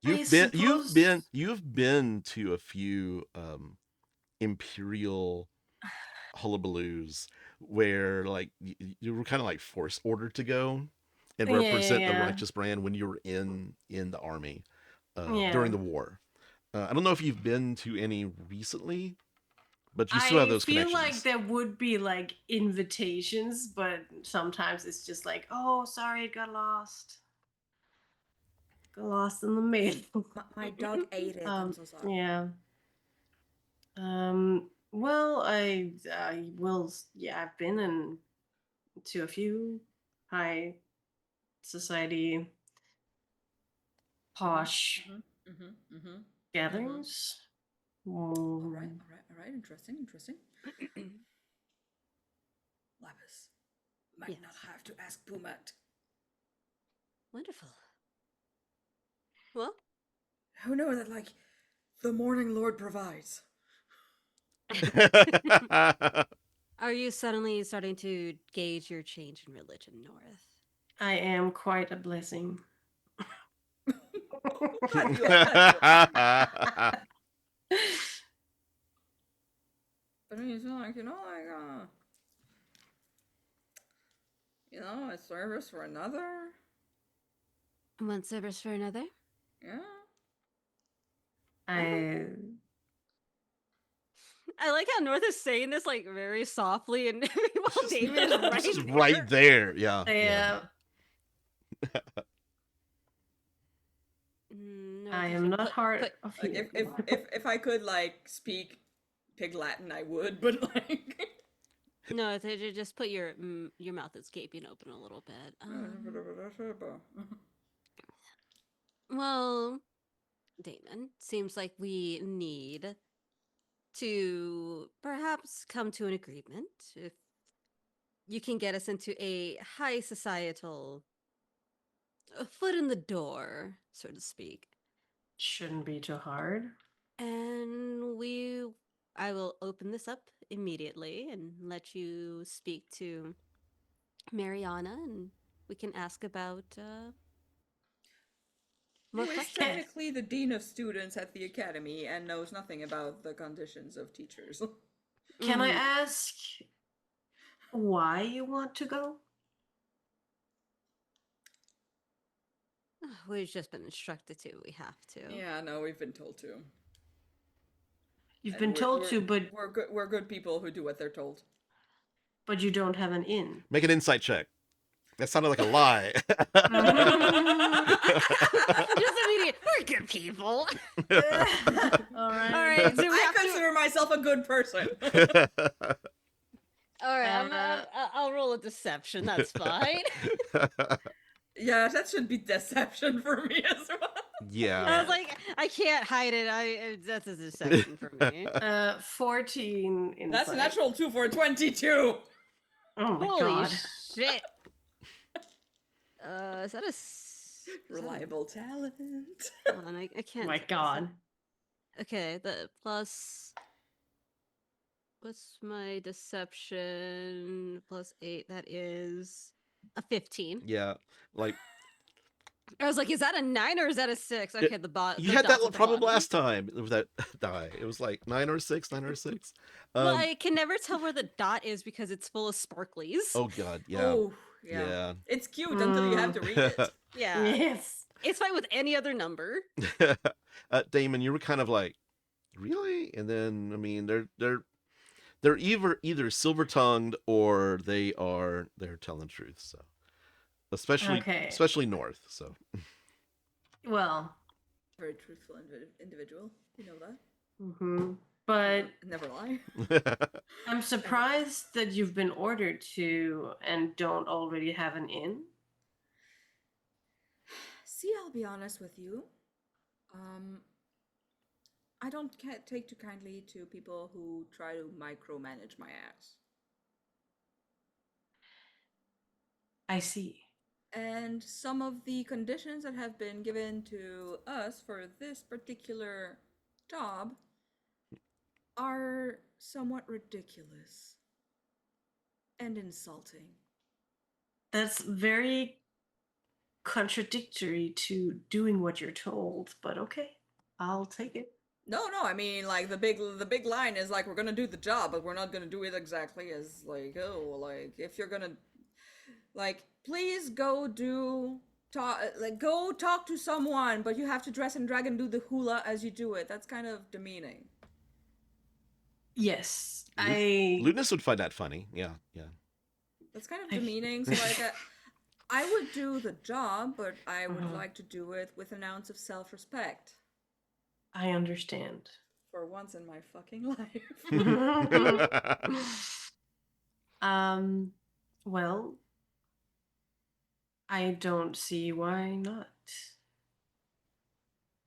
You've been to a few imperial hullabaloos where like you were kind of like force ordered to go and represent the righteous brand when you were in the army during the war. I don't know if you've been to any recently, but you still have those connections. I feel like there would be like invitations, but sometimes it's just like, oh, sorry, it got lost. got lost in the mail. My dog ate it. I'm so sorry. Yeah. Well, I will. Yeah, I've been to a few high society, posh gatherings. All right. Interesting. Lapis, might Yes. not have to ask Pumat. Wonderful. Well, Who knows that, like, the Morning Lord provides. are you suddenly starting to gauge your change in religion, North? I am quite a blessing. Glad you like that. But I mean, it's not like, a service for another. One service for another? Yeah. I like how North is saying this like very softly, and while Damon is right Just there. right there. Yeah. North I is am gonna not hard. Like, if I could, like, speak Pig Latin, I would, but, like... No, just put your mouth is gaping open a little bit. Well, Damon, seems like we need to perhaps come to an agreement. If you can get us into a high societal foot in the door, so to speak. Shouldn't be too hard. And I will open this up immediately and let you speak to Mariana, and we can ask about more Who is questions. technically the dean of students at the academy and knows nothing about the conditions of teachers. Can I ask why you want to go? We've just been instructed to. We have to. Yeah, no, we've been told to. You've And been told to, but we're good people who do what they're told. but you don't have an inn. Make an insight check. That sounded like a lie. Just immediate. We're good people. All right. All right. So we I have to. consider myself a good person. All right. I'll roll a deception. That's fine. Yeah, that should be deception for me as well. Yeah. I was like, I can't hide it. That's a deception for me. 14 insight. That's a natural 2 for 22. Oh my Holy god. shit. Is that a Reliable talent. Hold on, I can't. Oh my god. Okay, the plus. What's my deception? +8. That is a 15. Yeah. Like, I was like, is that a 9 or is that a 6? Okay, the bot. you had that problem last time with that die. It was like 9 or 6, 9 or 6. Well, I can never tell where the dot is because it's full of sparklies. Oh god, yeah. Oh, yeah. It's cute until you have to read it. Yeah. Yes. It's fine with any other number. Damon, you were kind of like, really? And then, I mean, they're either silver tongued or they're telling truth. So, especially North. So, Well. Very truthful individual. You know that. But never lie. I'm surprised that you've been ordered to and don't already have an inn. See, I'll be honest with you. I don't take too kindly to people who try to micromanage my ass. I see. And some of the conditions that have been given to us for this particular job are somewhat ridiculous and insulting. That's very contradictory to doing what you're told, but okay, I'll take it. No, I mean, like, the big line is, like, we're gonna do the job, but we're not gonna do it exactly as, like, if you're gonna, like, please go talk to someone, but you have to dress in drag and do the hula as you do it. That's kind of demeaning. Yes, Lunas would find that funny. Yeah. That's kind of demeaning, so, like, I would do the job, but I would Mhm. like to do it with an ounce of self-respect. I understand. For once in my fucking life. um, well, I don't see why not.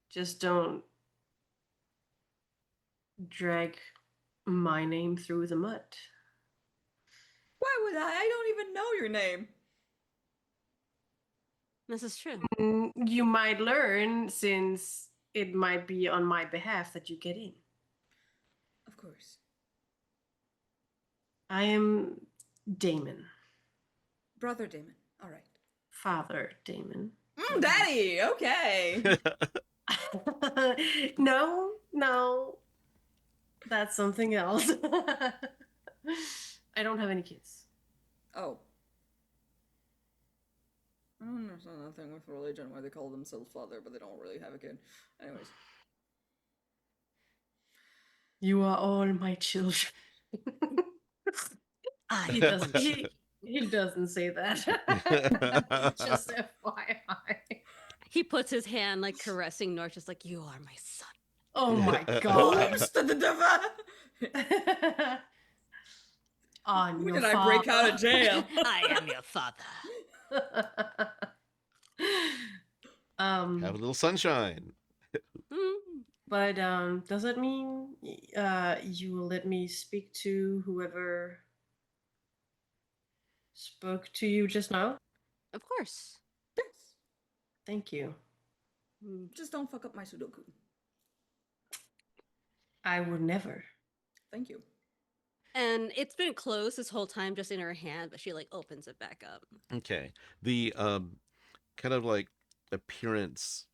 Just don't drag my name through the mud. Why would I? I don't even know your name. This is true. You might learn since it might be on my behalf that you get in. Of course. I am Damon. Brother Damon. All right. Father Damon. Daddy! Okay. No. That's something else. I don't have any kids. Oh. I don't understand that thing with religion where they call themselves father, but they don't really have a kid. Anyways. You are all my children. He doesn't. He doesn't say that. Just FYI. He puts his hand like caressing North, just like, you are my son. Oh my god. Oops to the devil! On Who your did I break out of jail? I am your father. Have a little sunshine. But does that mean you will let me speak to whoever spoke to you just now? Of course. Yes. Thank you. Just don't fuck up my Sudoku. I would never. Thank you. And it's been closed this whole time, just in her hand, but she like opens it back up. Okay. The kind of like appearance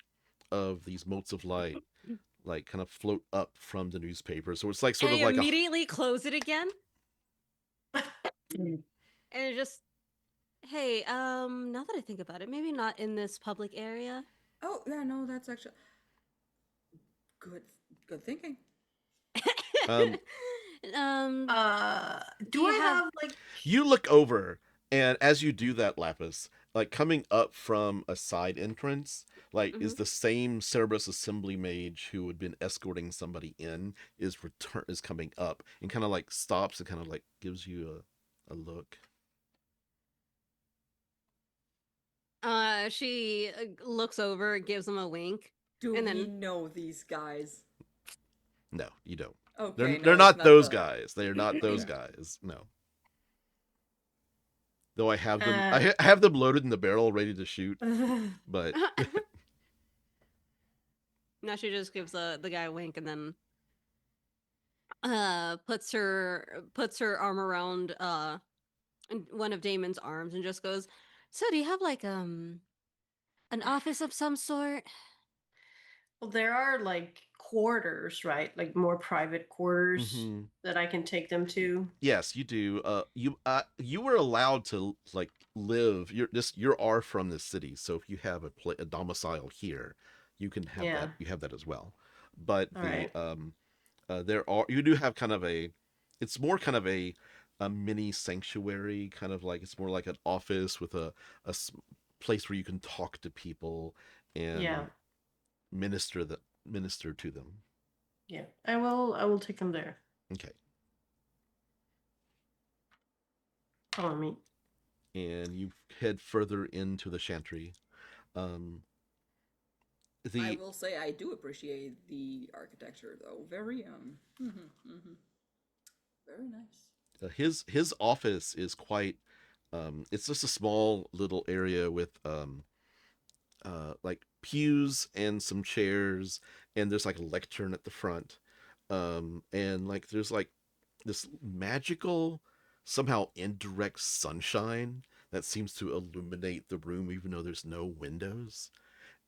of these motes of light like kind of float up from the newspaper. So it's like sort and of I like immediately close it again. And it just, hey, now that I think about it, maybe not in this public area. Oh, yeah, no, that's actually good thinking. Um, do you I have- have like you look over, and as you do that, Lapis, like coming up from a side entrance, like is the same Cerberus Assembly mage who had been escorting somebody in is coming up and kind of like stops and kind of like gives you a look. She looks over, gives him a wink. Do And we then- know these guys? No, you don't. Okay, They're no, not it's those the- guys. They are not those guys. No. Though I have them, Uh, I have them loaded in the barrel, ready to shoot. But Now she just gives the guy a wink and then puts her arm around one of Damon's arms and just goes, so do you have like an office of some sort? well, there are like quarters, right? Like more private quarters Mhm. that I can take them to. Yes, you do. You were allowed to like live. You are from this city, so if you have a domicile here, you can have Yeah. that. You have that as well. But All right. you do have kind of it's more kind of a mini sanctuary, kind of like it's more like an office with a place where you can talk to people and Yeah. minister to them. Yeah. I will take them there. Okay. Follow me. And you head further into the Chantry. I will say I do appreciate the architecture, though. Very very nice. His office is quite. It's just a small little area with like pews and some chairs, and there's like a lectern at the front, and like there's like this magical, somehow indirect sunshine that seems to illuminate the room, even though there's no windows.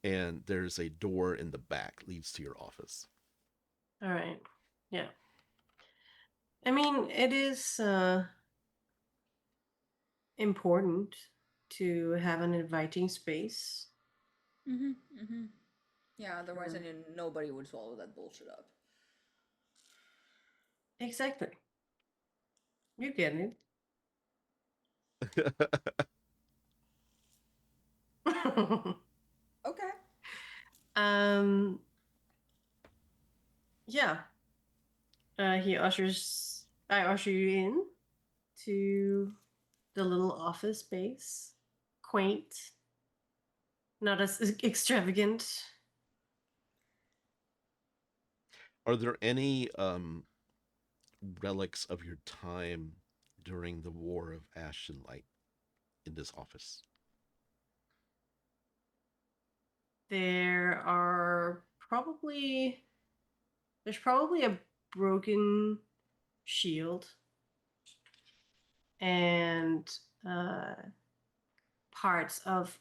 And there's a door in the back leads to your office. All right. Yeah. I mean, it is important to have an inviting space. Yeah, otherwise I mean, nobody would swallow that bullshit up. Exactly. You get it. Okay. Yeah. I usher you in to the little office space. Quaint. Not as extravagant. Are there any relics of your time during the War of Ash and Light in this office? There's probably a broken shield and parts of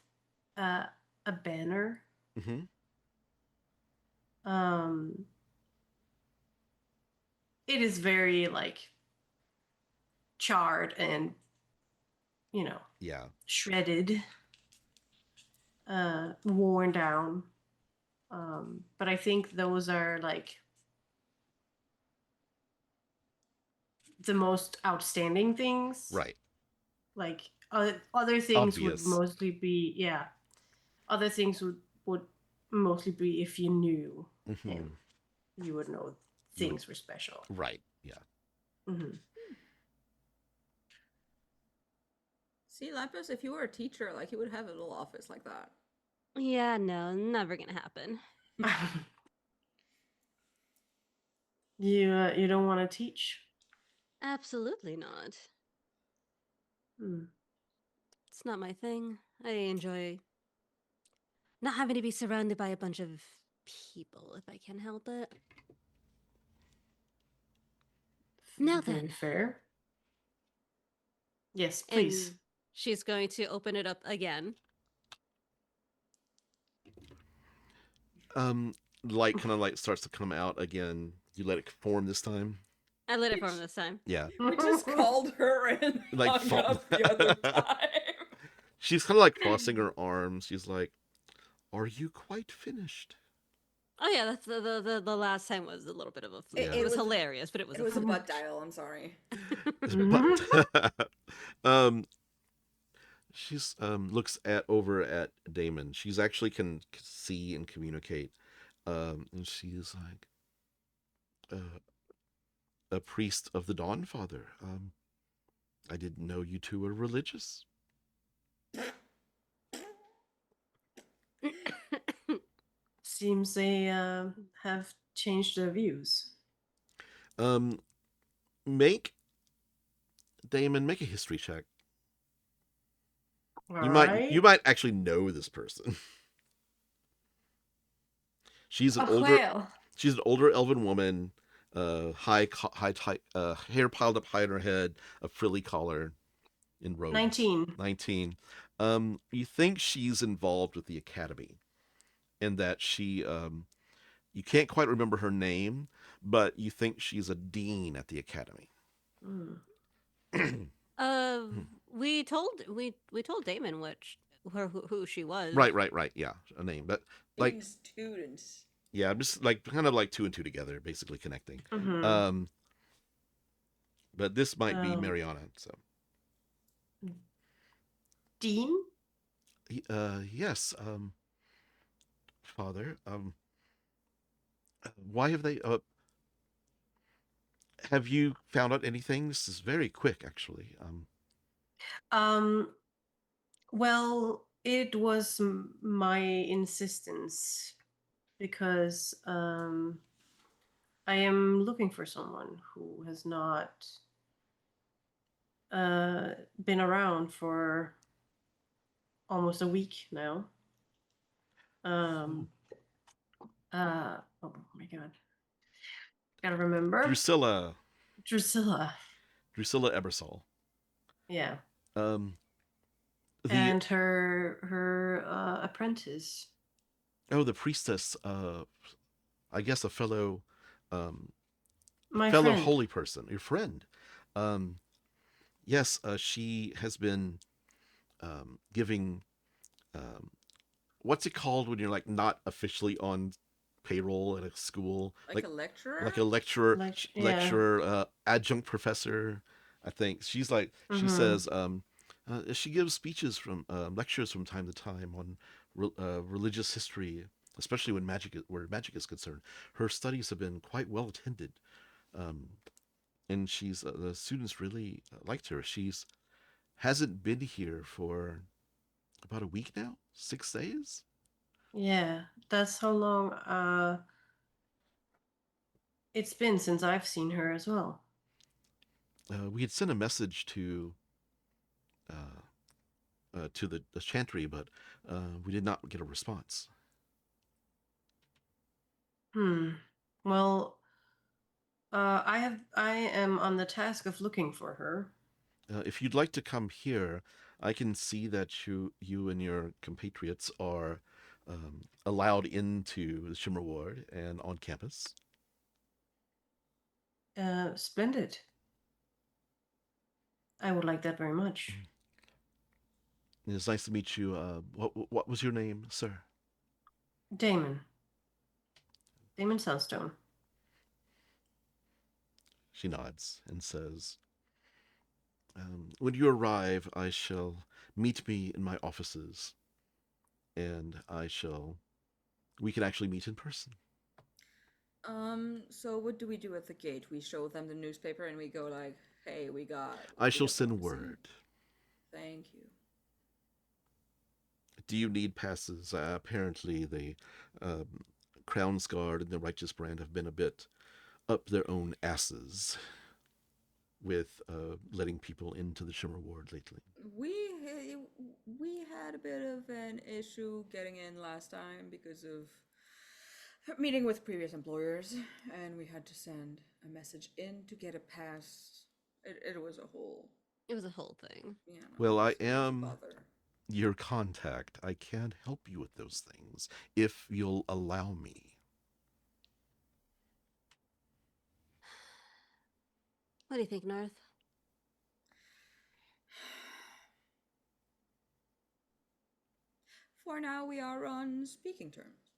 a banner. Mm-hmm. It is very charred and Yeah. shredded, worn down. But I think those are the most outstanding things. Right. Other things Obvious. would mostly be Other things would mostly be if you knew Mm-hmm. him, you would know things were special. Right. Yeah. Mm-hmm. See, Laphus, if you were a teacher, you would have a little office like that. Yeah, no, never gonna happen. You don't want to teach? Absolutely not. Hmm. It's not my thing. I enjoy not having to be surrounded by a bunch of people if I can help it. Now Very then. fair. Yes, please. And she's going to open it up again. Light kind of starts to come out again. You let it form this time. I lit it for him this time. Yeah. We just called her and hung up the other time. She's kind of crossing her arms. She's like, "Are you quite finished?" Oh yeah, that's the last time was a little bit of a fluke. Yeah. It was hilarious, but it was It was a butt dial. I'm sorry. But she's looks over at Damon. She's actually can see and communicate. And she's like, a priest of the Dawn Father. I didn't know you two were religious. Seems they have changed their views. Make Damon make a history check. You might actually know this person. She's an older elven woman, high hair piled up high on her head, a frilly collar, in robes. 19. You think she's involved with the academy, and that she you can't quite remember her name, but you think she's a dean at the academy. We told Damon who she was. Right. Yeah, a name, but students. Yeah, just kind of two and two together, basically connecting. Mm-hmm. But this might be Mariana. So. Dean? Yes. Father. Why have they? Have you found out anything? This is very quick, actually. Well, it was my insistence because I am looking for someone who has not been around for almost a week now. Oh my god. Gotta remember. Drusilla Ebersol. Yeah. And her apprentice. Oh, the priestess. I guess a fellow my fellow friend. Holy person, your friend. Yes, she has been giving what's it called when you're not officially on payroll at a school? Like a lecturer? Like a lecturer, adjunct professor, I think. She's she says, She gives speeches from lectures from time to time on religious history, especially where magic is concerned. Her studies have been quite well attended, um, and the students really liked her. She's hasn't been here for about a week now, 6 days. Yeah, that's how long it's been since I've seen her as well. We had sent a message to the Chantry, but we did not get a response. Well, I am on the task of looking for her. If you'd like to come here, I can see that you and your compatriots are allowed into the Shimmer Ward and on campus. Splendid. I would like that very much. It's nice to meet you. What was your name, sir? Damon. Damon Sunstone. She nods and says, when you arrive, I shall meet me in my offices, and we can actually meet in person. So what do we do at the gate? We show them the newspaper and we go like, hey, I shall send word. Thank you. Do you need passes? Apparently the Crown's Guard and the Righteous Brand have been a bit up their own asses with letting people into the Shimmer Ward lately. We had a bit of an issue getting in last time because of meeting with previous employers, and we had to send a message in to get a pass. It was a whole... It was a whole thing. Yeah. Well, I am your contact. I can help you with those things if you'll allow me. What do you think, North? For now, we are on speaking terms.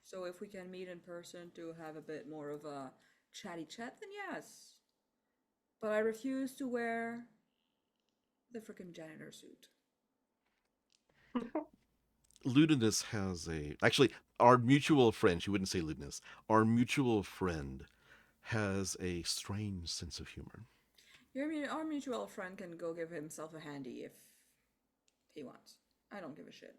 So if we can meet in person to have a bit more of a chatty chat, then yes. But I refuse to wear the frickin' janitor suit. Ludinus has actually, our mutual friend, she wouldn't say Ludinus, our mutual friend has a strange sense of humor. Our mutual friend can go give himself a handy if he wants. I don't give a shit.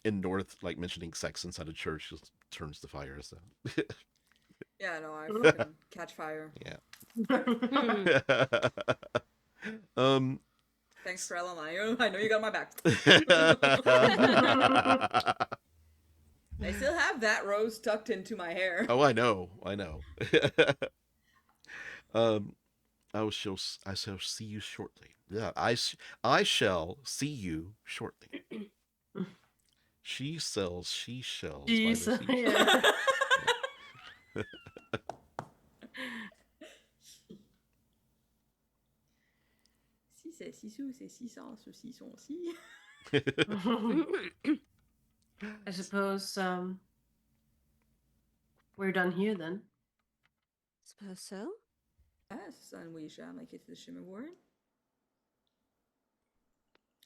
In North, like mentioning sex inside a church just turns the fire. So. Yeah, no, I fucking catch fire. Yeah. Thanks, Krellin. I know you got my back. I still have that rose tucked into my hair. Oh, I know. I shall see you shortly. Yeah, I shall see you shortly. She sells shells. Yeah. Si c'est 6 sous, c'est 600 sous 600 aussi. I suppose we're done here then. Suppose so. Yes, and we shall make it to the Shimmer Ward.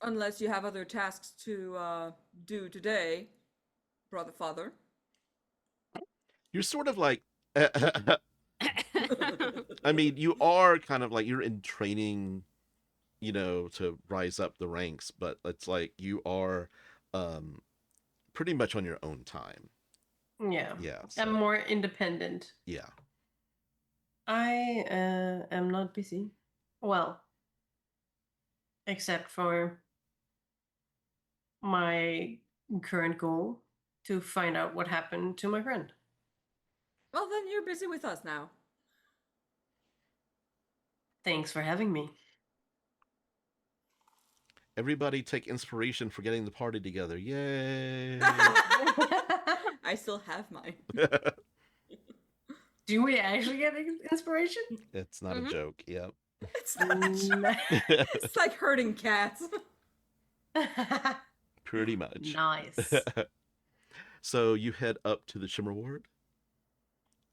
Unless you have other tasks to do today, brother father. You're sort of like I mean, you are kind of like you're in training, to rise up the ranks, but it's like you are pretty much on your own time. Yeah. Yeah. I'm more independent. Yeah. I am not busy. Well, except for my current goal to find out what happened to my friend. Well, then you're busy with us now. Thanks for having me. Everybody take inspiration for getting the party together. Yay! I still have mine. Do we actually get inspiration? It's not a joke. Yep. It's not a joke. It's like herding cats. Pretty much. Nice. So you head up to the Shimmer Ward.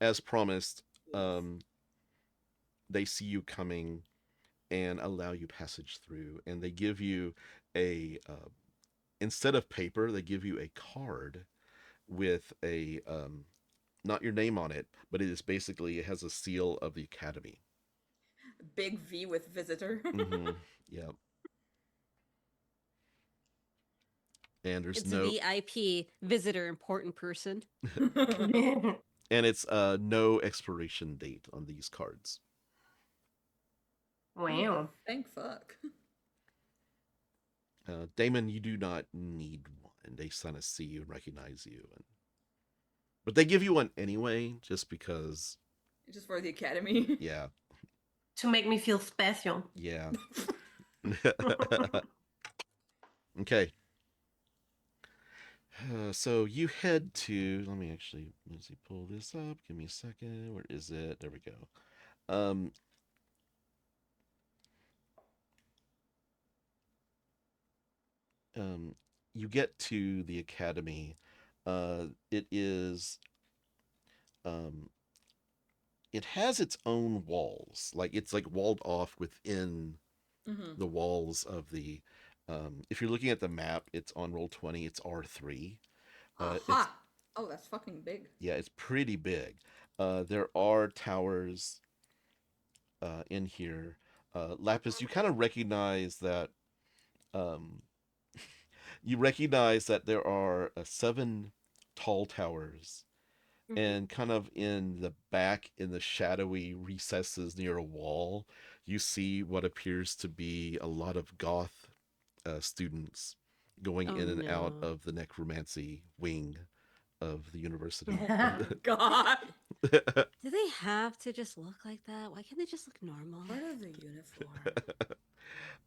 As promised, they see you coming and allow you passage through, and they give you a instead of paper, they give you a card with a not your name on it, but it has a seal of the academy. Big V with visitor. Mm-hmm. Yep. And there's It's no VIP, visitor, important person. and it's no expiration date on these cards. Wow. Thank fuck. Damon, you do not need one. They kind of see you and recognize you, but they give you one anyway, just because. Just for the academy. Yeah. To make me feel special. Yeah. Okay. So you head to. Let me pull this up. Give me a second. Where is it? There we go. You get to the academy. It is. It has its own walls. Like it's like walled off within the walls of the. If you're looking at the map, it's on Roll20. It's R3. Aha! Oh, that's fucking big. Yeah, it's pretty big. There are towers in here. Laphus, you kind of recognize that. You recognize that there are 7 tall towers, and kind of in the back, in the shadowy recesses near a wall, you see what appears to be a lot of goth students going in and out of the necromancy wing of the university. Oh god. Do they have to just look like that? Why can't they just look normal? What are the uniform?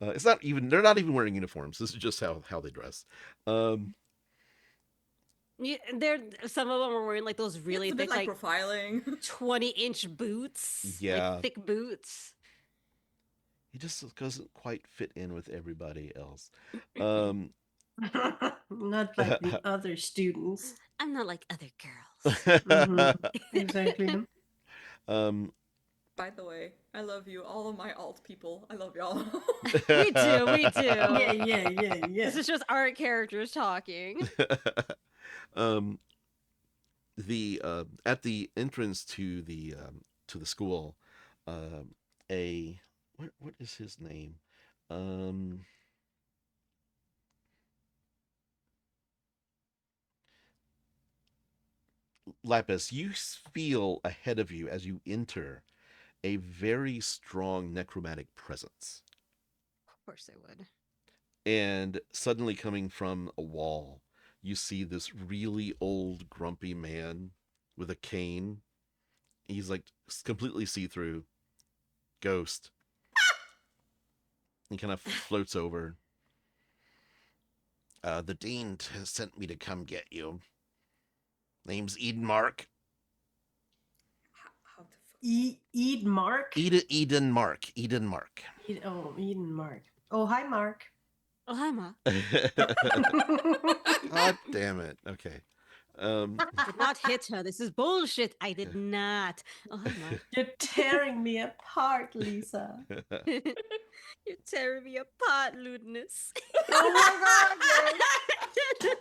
It's not even. They're not even wearing uniforms. This is just how they dress. Yeah, some of them are wearing like those really It's a thick, bit like profiling. 20-inch boots. Yeah. Like thick boots. He just doesn't quite fit in with everybody else. Not like the other students. I'm not like other girls. Exactly. By the way, I love you, all of my alt people. I love y'all. We do. Yeah. This is just our characters talking. The at the entrance to the school, what is his name? Lapis, you feel ahead of you as you enter a very strong necromantic presence. Of course I would. And suddenly coming from a wall, you see this really old, grumpy man with a cane. He's like completely see-through. Ghost. He kind of floats over. The dean has sent me to come get you. Name's Eden Mark. How the fuck? Eden Mark? Eden Mark. Eden Mark. Eden Mark. Oh, hi, Mark. Oh, hi, Ma. God damn it. Okay. I did not hit her. This is bullshit. I did not. Oh, hi, Ma. You're tearing me apart, Lisa. You're tearing me apart, lewdness. Oh my god,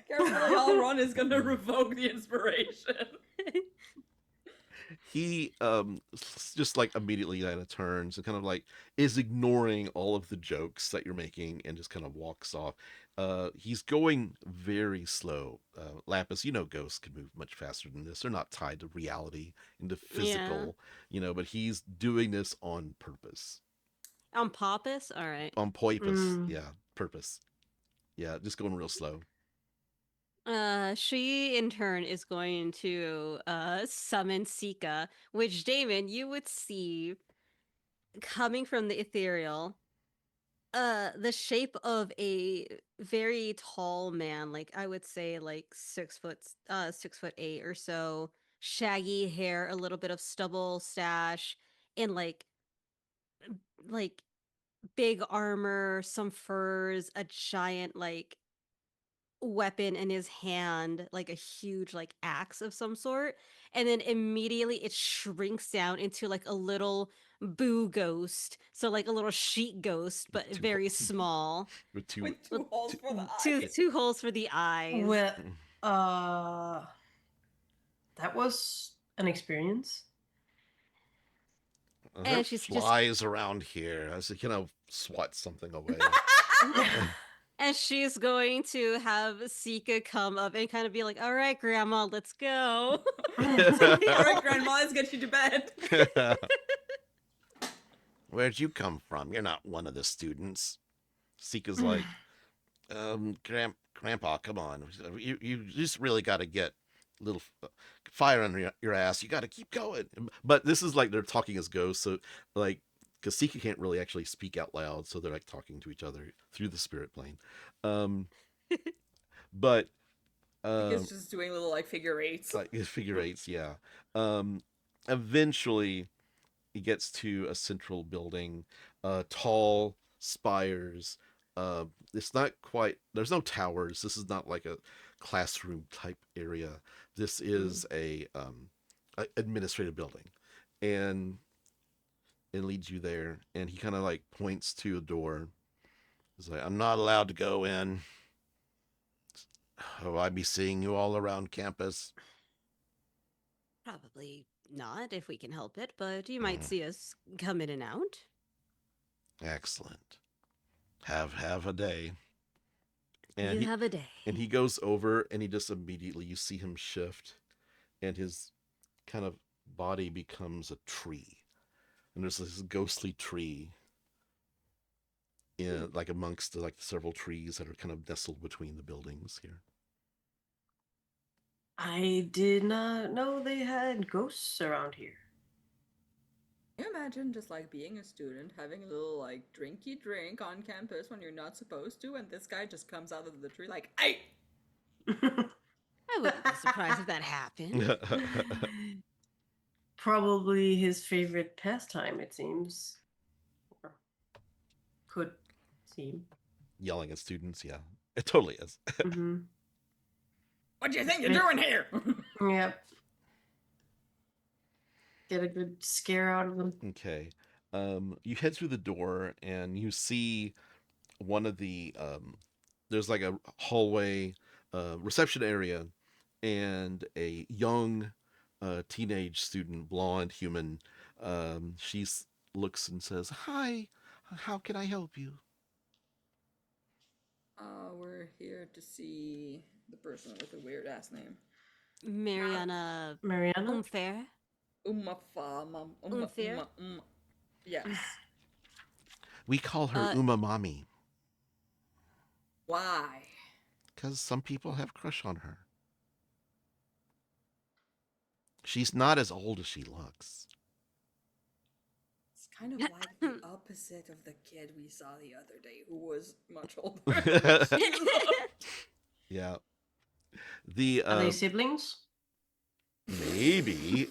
Carefully, all run is gonna revoke the inspiration. He just like immediately kind of turns and kind of like is ignoring all of the jokes that you're making and just kind of walks off. He's going very slow. Lapis, ghosts can move much faster than this. They're not tied to reality, into physical, but he's doing this on purpose. On purpose? All right. On purpose, yeah, purpose. Yeah, just going real slow. She in turn is going to summon Sika, which Damon, you would see coming from the ethereal, the shape of a very tall man, like I would say like 6'8" or so, shaggy hair, a little bit of stubble stash, and like big armor, some furs, a giant like weapon in his hand, like a huge like axe of some sort, and then immediately it shrinks down into like a little boo ghost, so like a little sheet ghost, but Two very holes. small. With two. With two holes for the Two eyes. two holes for the eyes. Well, that was an experience. There And are she's just flies around here. I said, swat something away. and she's going to have Sika come up and kind of be like, "All right, Grandma, let's go." All right, Grandma, let's get you to bed. Where'd you come from? You're not one of the students. Sika's like, Grandpa, come on. You just really got to get a little fire under your ass. You got to keep going. But this is like they're talking as ghosts, so like, because Sika can't really actually speak out loud, so they're like talking to each other through the spirit plane. But It's just doing little like figure eights. like figure eights, yeah. Eventually, he gets to a central building, tall spires. It's not quite. There's no towers. This is not like a classroom type area. This is a administrative building, and it leads you there. And he kind of like points to a door. He's like, "I'm not allowed to go in. Will I be seeing you all around campus?" Probably not if we can help it, but you might see us come in and out. Excellent. Have a day. And You he, have a day. and he goes over and he just immediately you see him shift and his kind of body becomes a tree. And there's this ghostly tree in like amongst the, like several trees that are kind of nestled between the buildings here. I did not know they had ghosts around here. Can you imagine just like being a student, having a little like drinky drink on campus when you're not supposed to, and this guy just comes out of the tree like, "Hey!" I wouldn't be surprised if that happened. Probably his favorite pastime, it seems. Or could seem. Yelling at students, yeah. It totally is. Mm-hmm. What do you think you're doing here? Yep. Get a good scare out of them. Okay. You head through the door and you see one of the there's like a hallway reception area and a young teenage student, blonde human. She looks and says, "Hi, how can I help you?" We're here to see the person with the weird ass name. Mariana Mariana? Umfair. Unfair? Yes. We call her Umamami Why? because some people have crush on her. She's not as old as she looks. It's kind of like the opposite of the kid we saw the other day, who was much older. Yeah. The Are they siblings? maybe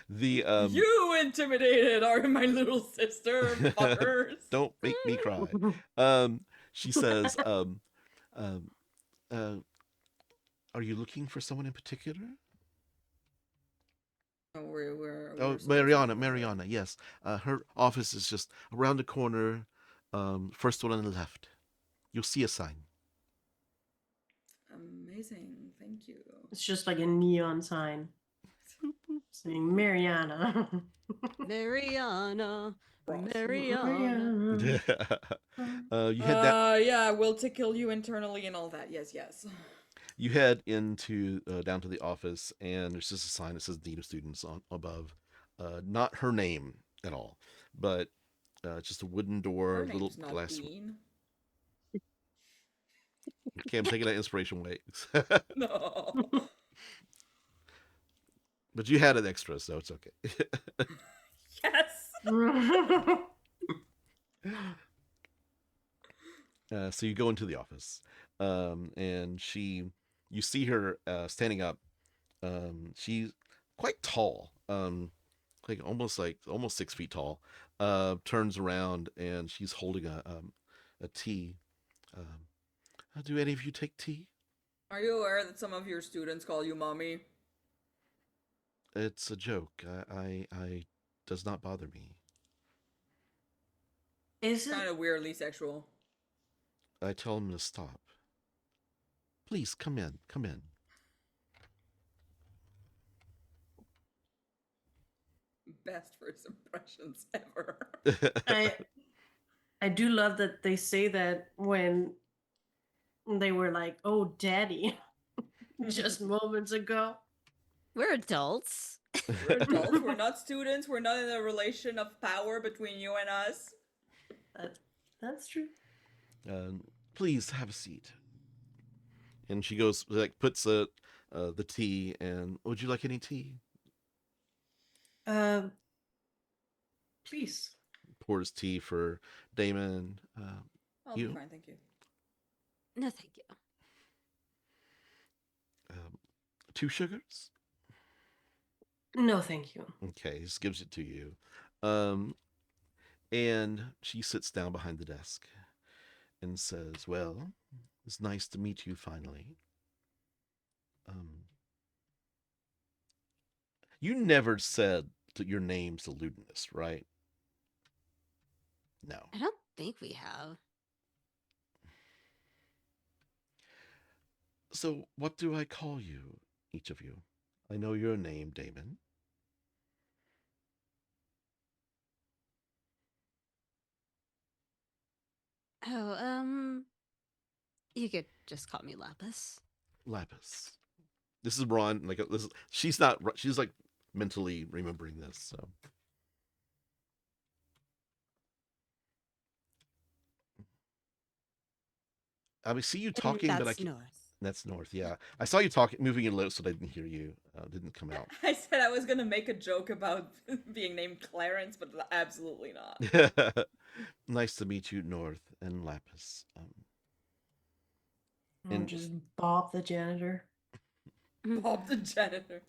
the You intimidated my little sister, fuckers. don't make me cry. She says, are you looking for someone in particular? We're Mariana, yes. Her office is just around the corner, first one on the left. You'll see a sign. Amazing, thank you. It's just like a neon sign saying Mariana. Mariana. Ross. Mariana. You head down. Yeah, we'll tickle you internally and all that. Yes. You head into down to the office, and there's just a sign that says Dean of Students on above. Not her name at all, but just a wooden door, Her little name's not glass. Dean. Okay, I'm taking that inspiration away. No. But you had an extra, so it's okay. Yes. So you go into the office, and you see her standing up. She's quite tall, like almost 6 feet tall. Turns around and she's holding a tea. Do any of you take tea? Are you aware that some of your students call you mommy? It's a joke. I does not bother me. Is Kind it? of weirdly sexual. I tell him to stop. Please come in. Come in. Best first impressions ever. I do love that they say that when they were like, "Oh, daddy," just moments ago. We're adults. We're adults. We're not students. We're not in a relation of power between you and us. That's true. Please have a seat. And she goes, like, puts the tea, and would you like any tea? Please. Pours tea for Damon. I'll You? be fine, thank you. No, thank you. 2 sugars? No, thank you. Okay, just gives it to you. And she sits down behind the desk and says, well, it's nice to meet you finally. You never said your name's the Ludinus, right? No. I don't think we have. So what do I call you, each of you? I know your name, Damon. Oh, you could just call me Lapus. Laphus. This is Ron. Like this, she's not. She's like mentally remembering this. So I see you talking, And but I that's can't. North. That's North. Yeah, I saw you talking, moving your lips, but I didn't hear you. Didn't come out. I said I was gonna make a joke about being named Clarence, but absolutely not. Nice to meet you, North and Lapis. And just Bob the janitor. Bob the janitor.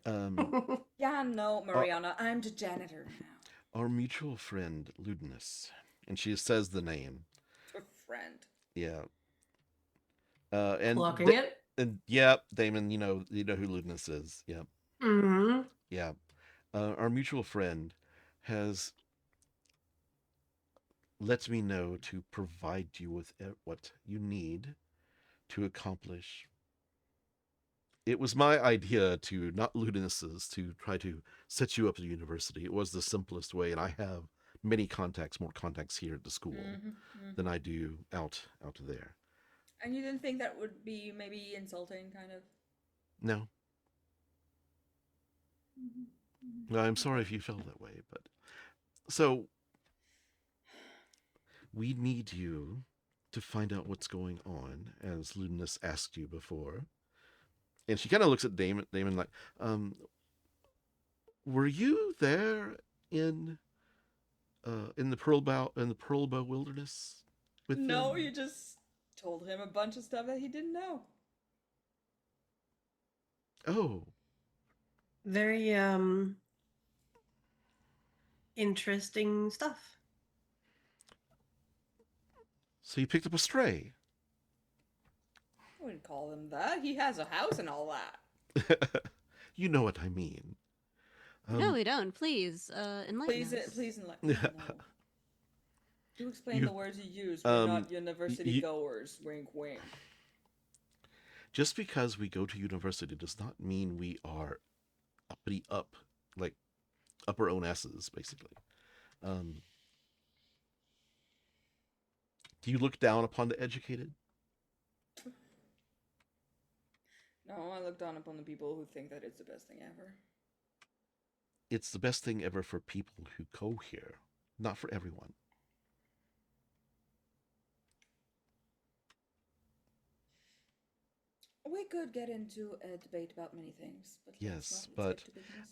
Yeah, no, Mariana, I'm the janitor now. Our mutual friend, Ludinus. And she says the name. Her friend. Yeah. And Blocking it. And yeah, Damon, you know who Ludinus is. Yeah. Mm-hmm. Yeah. Our mutual friend has let me know to provide you with what you need to accomplish. It was my idea to, not Ludinus's, to try to set you up at the university. It was the simplest way, and I have many contacts, more contacts here at the school than I do out there. And you didn't think that would be maybe insulting, kind of? No. I'm sorry if you felt that way, but so we need you to find out what's going on, as Ludinus asked you before. And she kind of looks at Damon like, were you there in the Pearlbow Wilderness with No, them? you just told him a bunch of stuff that he didn't know. Oh. Very interesting stuff. So you picked up a stray. I wouldn't call him that. He has a house and all that. You know what I mean. No, we don't. Please, enlighten us. Please enlighten us. No. Do explain the words you use. We're not university goers. Wink, wink. Just because we go to university does not mean we are uppity up, like up our own asses, basically. Do you look down upon the educated? No, I look down upon the people who think that it's the best thing ever. It's the best thing ever for people who go here, not for everyone. We could get into a debate about many things, but yes, but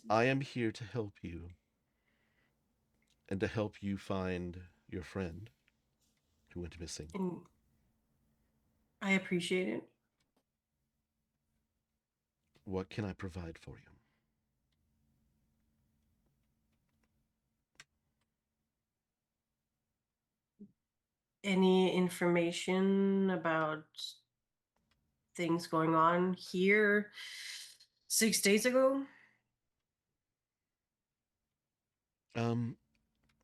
I am here to help you, and to help you find your friend who went missing. And I appreciate it. What can I provide for you? Any information about things going on here 6 days ago?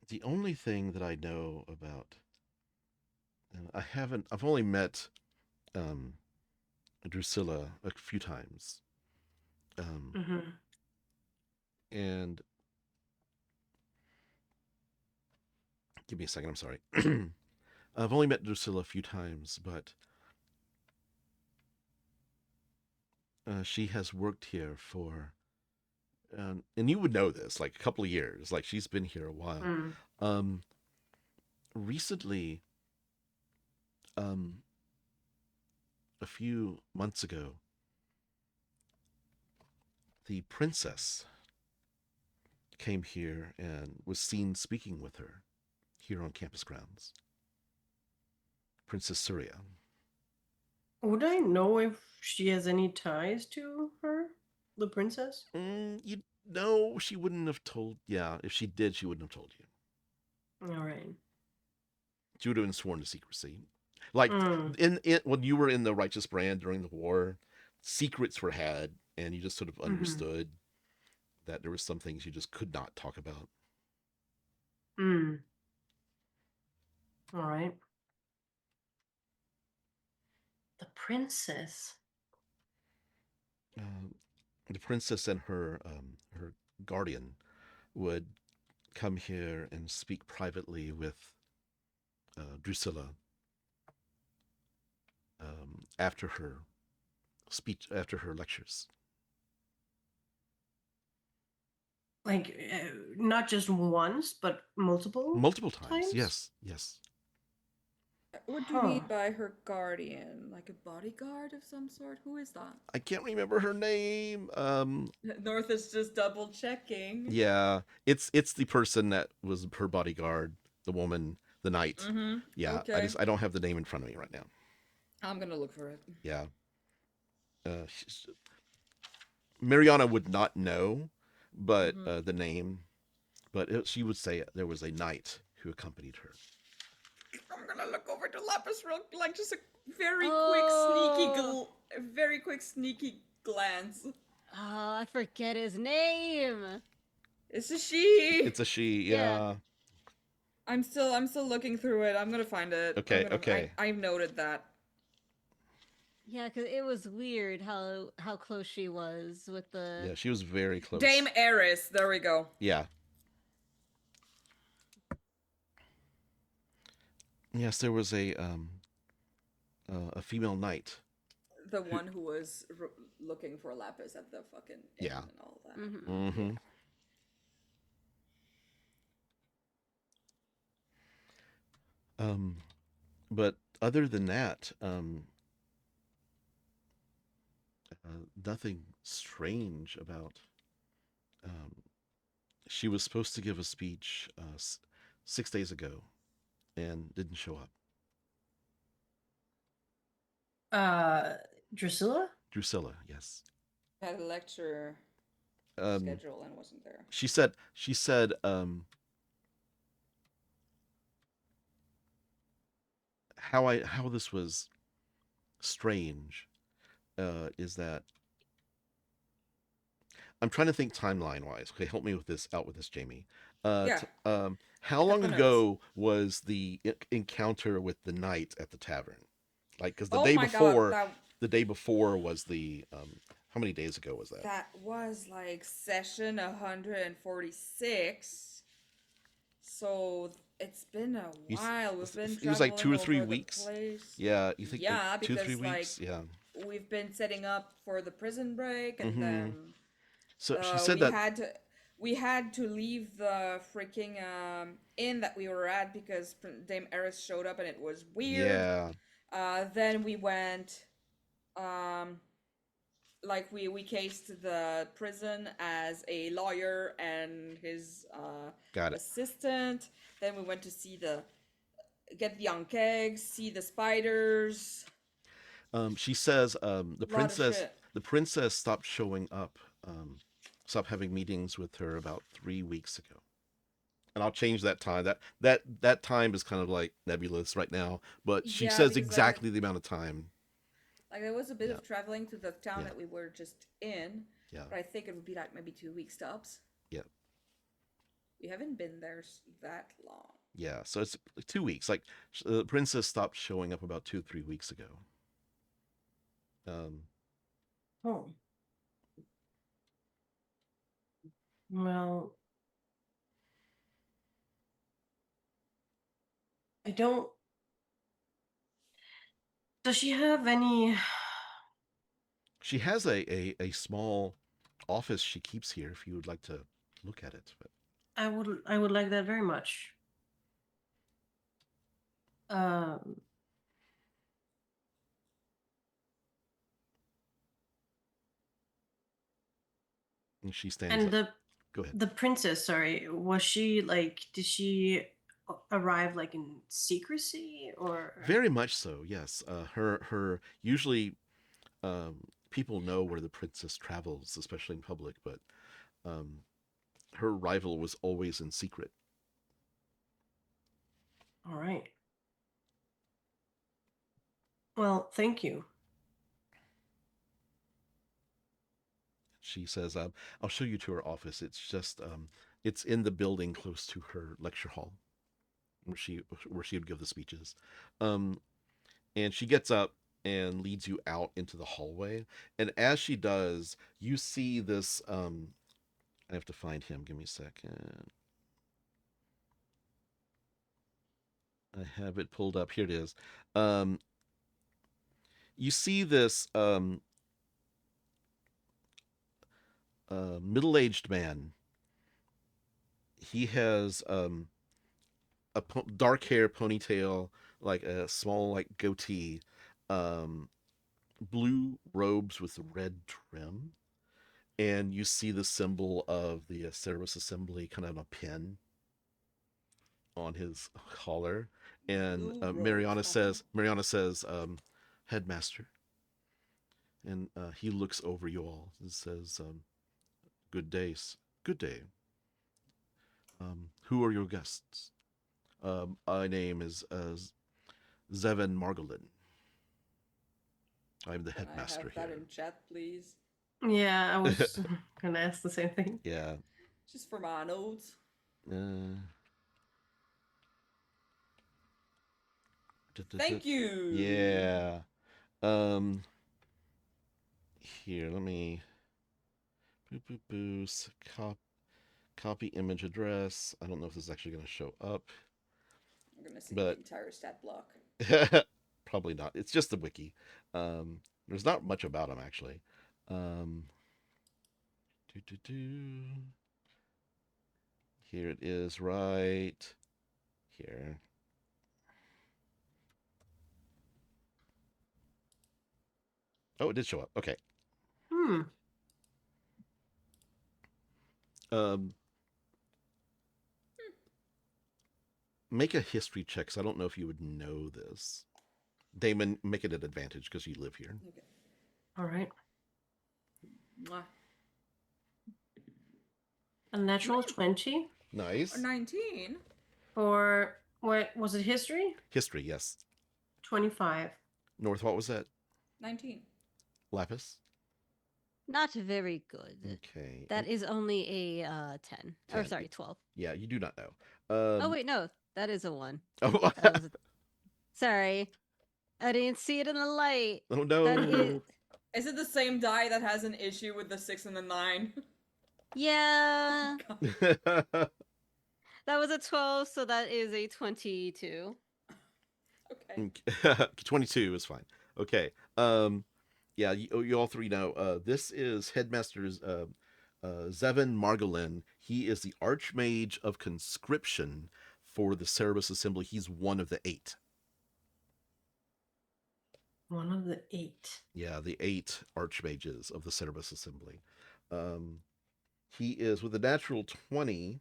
The only thing that I know about, I've only met Drusilla a few times. Mm-hmm. And give me a second, I'm sorry. I've only met Drusilla a few times, but she has worked here for, and you would know this, like a couple of years. Like she's been here a while. Mm. Recently, a few months ago, the princess came here and was seen speaking with her here on campus grounds. Princess Surya. Would I know if she has any ties to her, the princess? You know, she wouldn't have told. Yeah, if she did, she wouldn't have told you. All right. She would have been sworn to secrecy. Like Mm. in when you were in the Righteous Brand during the war, secrets were had, and you just sort of understood that there were some things you just could not talk about. Mm. All right. The princess. The princess and her guardian would come here and speak privately with Drusilla after her speech, after her lectures. Like, not just once, but Multiple times. times? Yes, yes. What do you mean by her guardian? Like a bodyguard of some sort? Who is that? I can't remember her name. North is just double checking. Yeah, it's the person that was her bodyguard, the woman, the knight. Mm-hmm. Yeah, Okay. I don't have the name in front of me right now. I'm gonna look for it. Yeah. Mariana would not know, but the name, but she would say there was a knight who accompanied her. I'm gonna look over to Laphus real, like just a very quick sneaky glance. Oh, I forget his name. It's a she. It's a she. Yeah. I'm still looking through it. I'm gonna find it. Okay. Okay. I've noted that. Yeah, because it was weird how close she was with the. Yeah, she was very close. Dame Eris. There we go. Yeah. Yes, there was a female knight. The one who was looking for Laphus at the fucking inn and all that. Mm-hmm. But other than that, nothing strange about. She was supposed to give a speech 6 days ago, and didn't show up. Drusilla? Drusilla, yes. Had a lecture schedule and wasn't there. She said how this was strange is that I'm trying to think timeline wise. Okay, help me with this Jaime. How long ago was the encounter with the knight at the tavern? Like, because the day before was the how many days ago was that? That was like session 146. So it's been a while. We've been. It was like 2 or 3 weeks. Yeah, you think? Yeah, like 2 or 3 because, weeks. like, Yeah. We've been setting up for the prison break, and then. So she said we had to leave the freaking inn that we were at because Dame Eris showed up and it was weird. Yeah. Then we went, like we cased the prison as a lawyer and his assistant. Then we went to get the kegs, see the spiders. She says the princess stopped showing up. Stopped having meetings with her about 3 weeks ago. And I'll change that time. That time is kind of like nebulous right now, but she says exactly the amount of time. Like there was a bit Yeah. of traveling to the town Yeah. that we were just in, Yeah. but I think it would be like maybe 2 week stops. Yeah. We haven't been there that long. Yeah. So it's 2 weeks. Like the princess stopped showing up about 2-3 weeks ago. Oh. Well, I don't. Does she have any? She has a small office she keeps here if you would like to look at it. But I would like that very much. Um, and she stands and up. Go ahead. the princess, sorry, was she like? Did she arrive like in secrecy or? Very much so. Yes. Her usually people know where the princess travels, especially in public, but um, her arrival was always in secret. All right. Well, thank you. She says, "I'll show you to her office. It's just it's in the building close to her lecture hall, where she would give the speeches." And she gets up and leads you out into the hallway. And as she does, you see this. I have to find him. Give me a second. I have it pulled up. Here it is. You see this middle-aged man. He has dark hair, ponytail, like a small like goatee, um, blue robes with red trim, and you see the symbol of the Cerberus Assembly kind of on a pin on his collar. And Blue Mariana robes, uh-huh. says, "Headmaster," and he looks over you all and says, "Good day, good day. Who are your guests? My name is Zevin Margolin. I'm the Can I headmaster have that here." in chat, please? Yeah, I was gonna ask the same thing. Yeah. Just for my notes. Thank you. Yeah. Here, let me. Copy image address. I don't know if this is actually going to show up. I'm gonna see But the entire stat block. probably not. It's just the wiki. There's not much about him actually. Do, do, do. Here it is, right here. Oh, it did show up. Okay. Um, make a history check, because I don't know if you would know this. Damon, make it an advantage because you live here. Okay. All right. Mwah. A natural 20 Nice. 19. for what was it? History? History, yes. 25. North, what was that? 19. Lapis? Not very good. Okay. That is only a 10. Or 10. sorry, 12. Yeah, you do not know. Oh, wait, no. That is a 1. Oh, That was Sorry. I didn't see it in the light. oh no. That is... Is it the same die that has an issue with the 6 and the 9? Yeah. That was a 12, so that is a 22. Okay. 22 is fine. Okay. Yeah, you all three know. This is Headmaster's Zevin Margolin. He is the Archmage of Conscription for the Cerberus Assembly. He's one of the 8. One of the 8. Yeah, the 8 Archmages of the Cerberus Assembly. He is with a natural 20.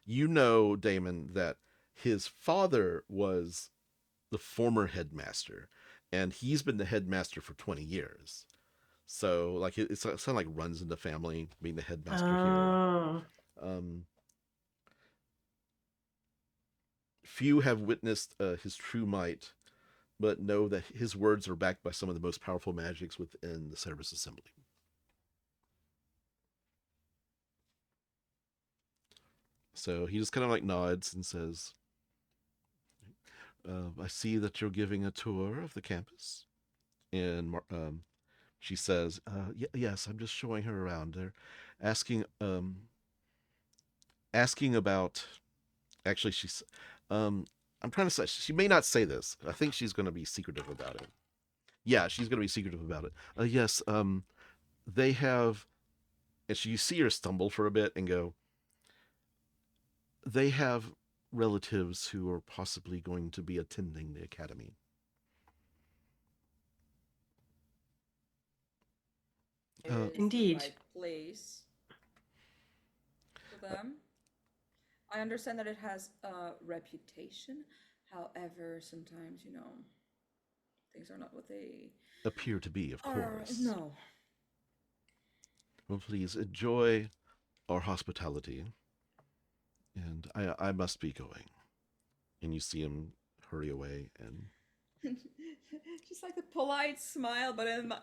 You know, Damon, that his father was the former headmaster, and he's been the headmaster for 20 years. So, like, it's kind of like runs in the family being the headmaster here. Few have witnessed his true might, but know that his words are backed by some of the most powerful magics within the Cerberus Assembly. So he just kind of like nods and says, I see that you're giving a tour of the campus. And she says, yes, I'm just showing her around. They're asking about, actually, I'm trying to say, she may not say this. I think she's going to be secretive about it. Yeah, she's going to be secretive about it. Yes, they have, and you see her stumble for a bit and go, they have relatives who are possibly going to be attending the academy. Is Indeed. the right place for them. I understand that it has a reputation. However, sometimes, things are not what they Appear to be, of are. course. No. Well, please enjoy our hospitality. And I must be going. And you see him hurry away and Just like a polite smile, but in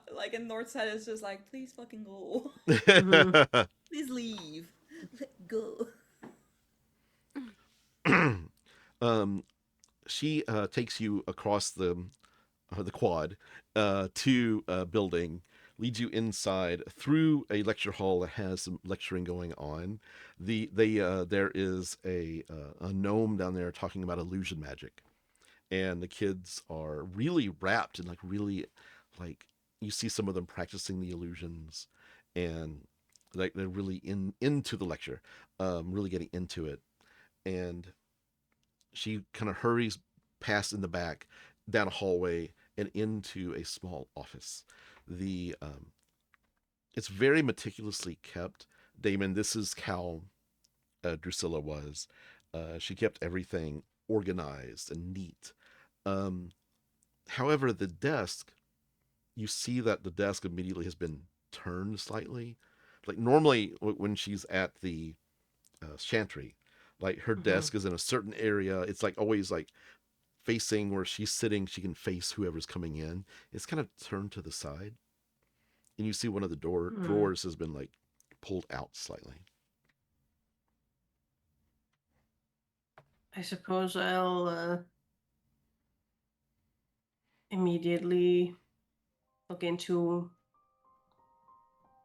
Northside, it's just like, please fucking go. Please leave. Go. She takes you across the quad to a building, leads you inside through a lecture hall that has some lecturing going on. There is a gnome down there talking about illusion magic, and the kids are really wrapped in like you see some of them practicing the illusions, and like they're really into the lecture, really getting into it. And she kind of hurries past in the back, down a hallway, and into a small office. The It's very meticulously kept. Damon, this is how Drusilla was. She kept everything organized and neat. However, the desk, you see that the desk immediately has been turned slightly. Like normally, when she's at the Chantry, like her desk is in a certain area. It's like always like facing where she's sitting. She can face whoever's coming in. It's kind of turned to the side, and you see one of the drawers has been like pulled out slightly. I suppose I'll immediately look into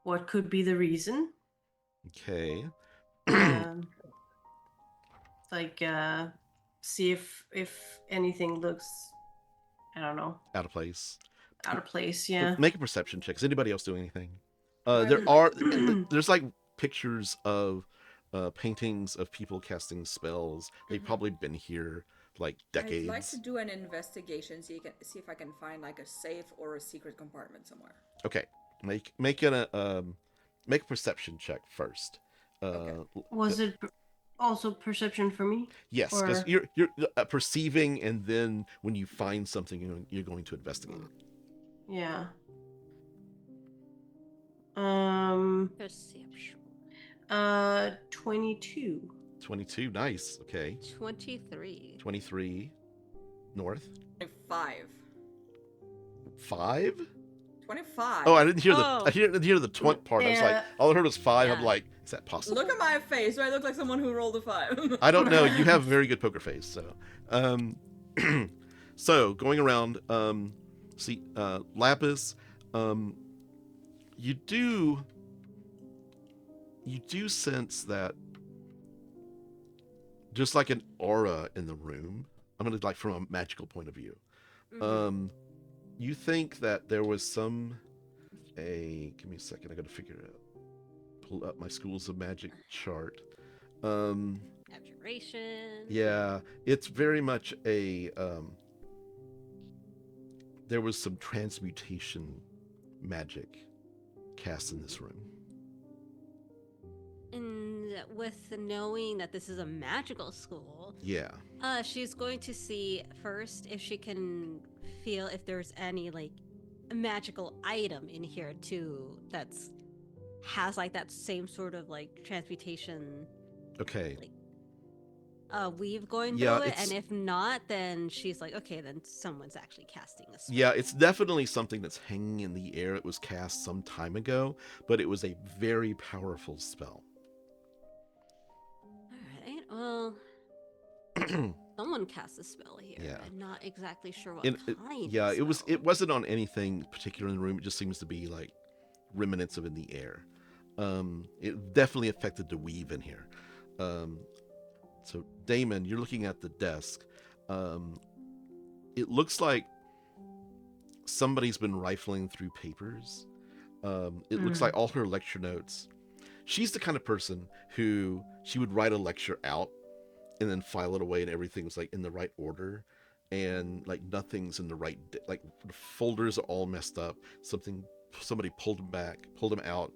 what could be the reason. Okay. Like see if anything looks, I don't know, Out of place. out of place. Yeah. Make a perception check. Is anybody else doing anything? Right. There's like pictures of paintings of people casting spells. They've probably been here like decades. I'd like to do an investigation, see if I can find like a safe or a secret compartment somewhere. Okay, make a perception check first. Okay. Was it also perception for me? Yes, because you're perceiving, and then when you find something, you're going to investigate it. Yeah. Perception. 22. 22, nice. Okay. 23. 23, North. 25. 5? 25. Oh, I didn't hear Oh. I didn't hear the 20 part. I was like, Yeah. all I heard was 5. Yeah. I'm like, is that possible? Look at my face. Do I look like someone who rolled a 5? I don't know. You have a very good poker face. So, so going around, see, Lapis, you do sense that just like an aura in the room. I'm gonna like from a magical point of view. You think that there was give me a second. I gotta figure it out. Pull up my Schools of Magic chart. Abjuration. Yeah, it's very much a there was some transmutation magic cast in this room. And with knowing that this is a magical school, Yeah. she's going to see first if she can feel if there's any like magical item in here too that's has like that same sort of like transmutation. Okay. Like, weave going Yeah, through it, it's- and if not, then she's like, okay, then someone's actually casting a spell. Yeah, it's definitely something that's hanging in the air. It was cast some time ago, but it was a very powerful spell. All right. Well, someone cast a spell here. Yeah. I'm not exactly sure what And kind. yeah, of it spell. wasn't on anything particular in the room. It just seems to be like remnants of in the air. It definitely affected the weave in here. So Damon, you're looking at the desk. It looks like somebody's been rifling through papers. It looks like all her lecture notes. She's the kind of person who she would write a lecture out and then file it away, and everything was like in the right order, and like nothing's in the right like the folders are all messed up. Somebody pulled them out,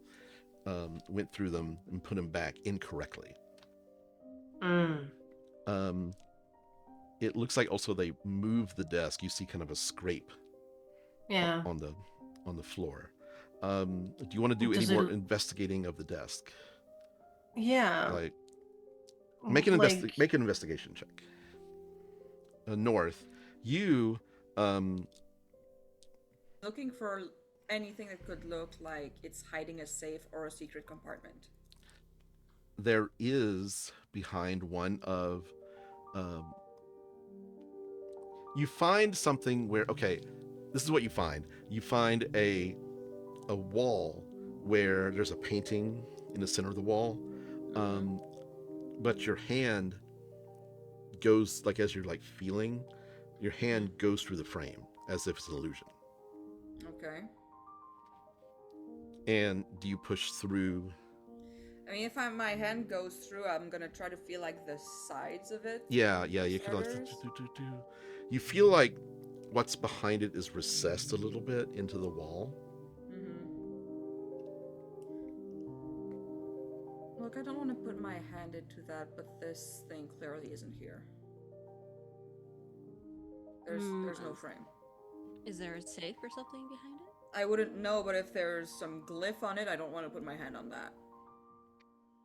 went through them and put them back incorrectly. It looks like also they moved the desk. You see kind of a scrape on the floor. Do you want to do any more investigating of the desk? Yeah. Like make an investigation check. North, you looking for anything that could look like it's hiding a safe or a secret compartment. There is behind one of you find something where, okay, this is what you find. You find a wall where there's a painting in the center of the wall, but your hand goes, like, as you're like feeling, your hand goes through the frame as if it's an illusion. Okay. And do you push through? I mean, if my hand goes through, I'm gonna try to feel like the sides of it. Yeah, you can like you feel like what's behind it is recessed a little bit into the wall. Look, I don't want to put my hand into that, but this thing clearly isn't here. There's no frame. Is there a safe or something behind it? I wouldn't know, but if there's some glyph on it, I don't want to put my hand on that.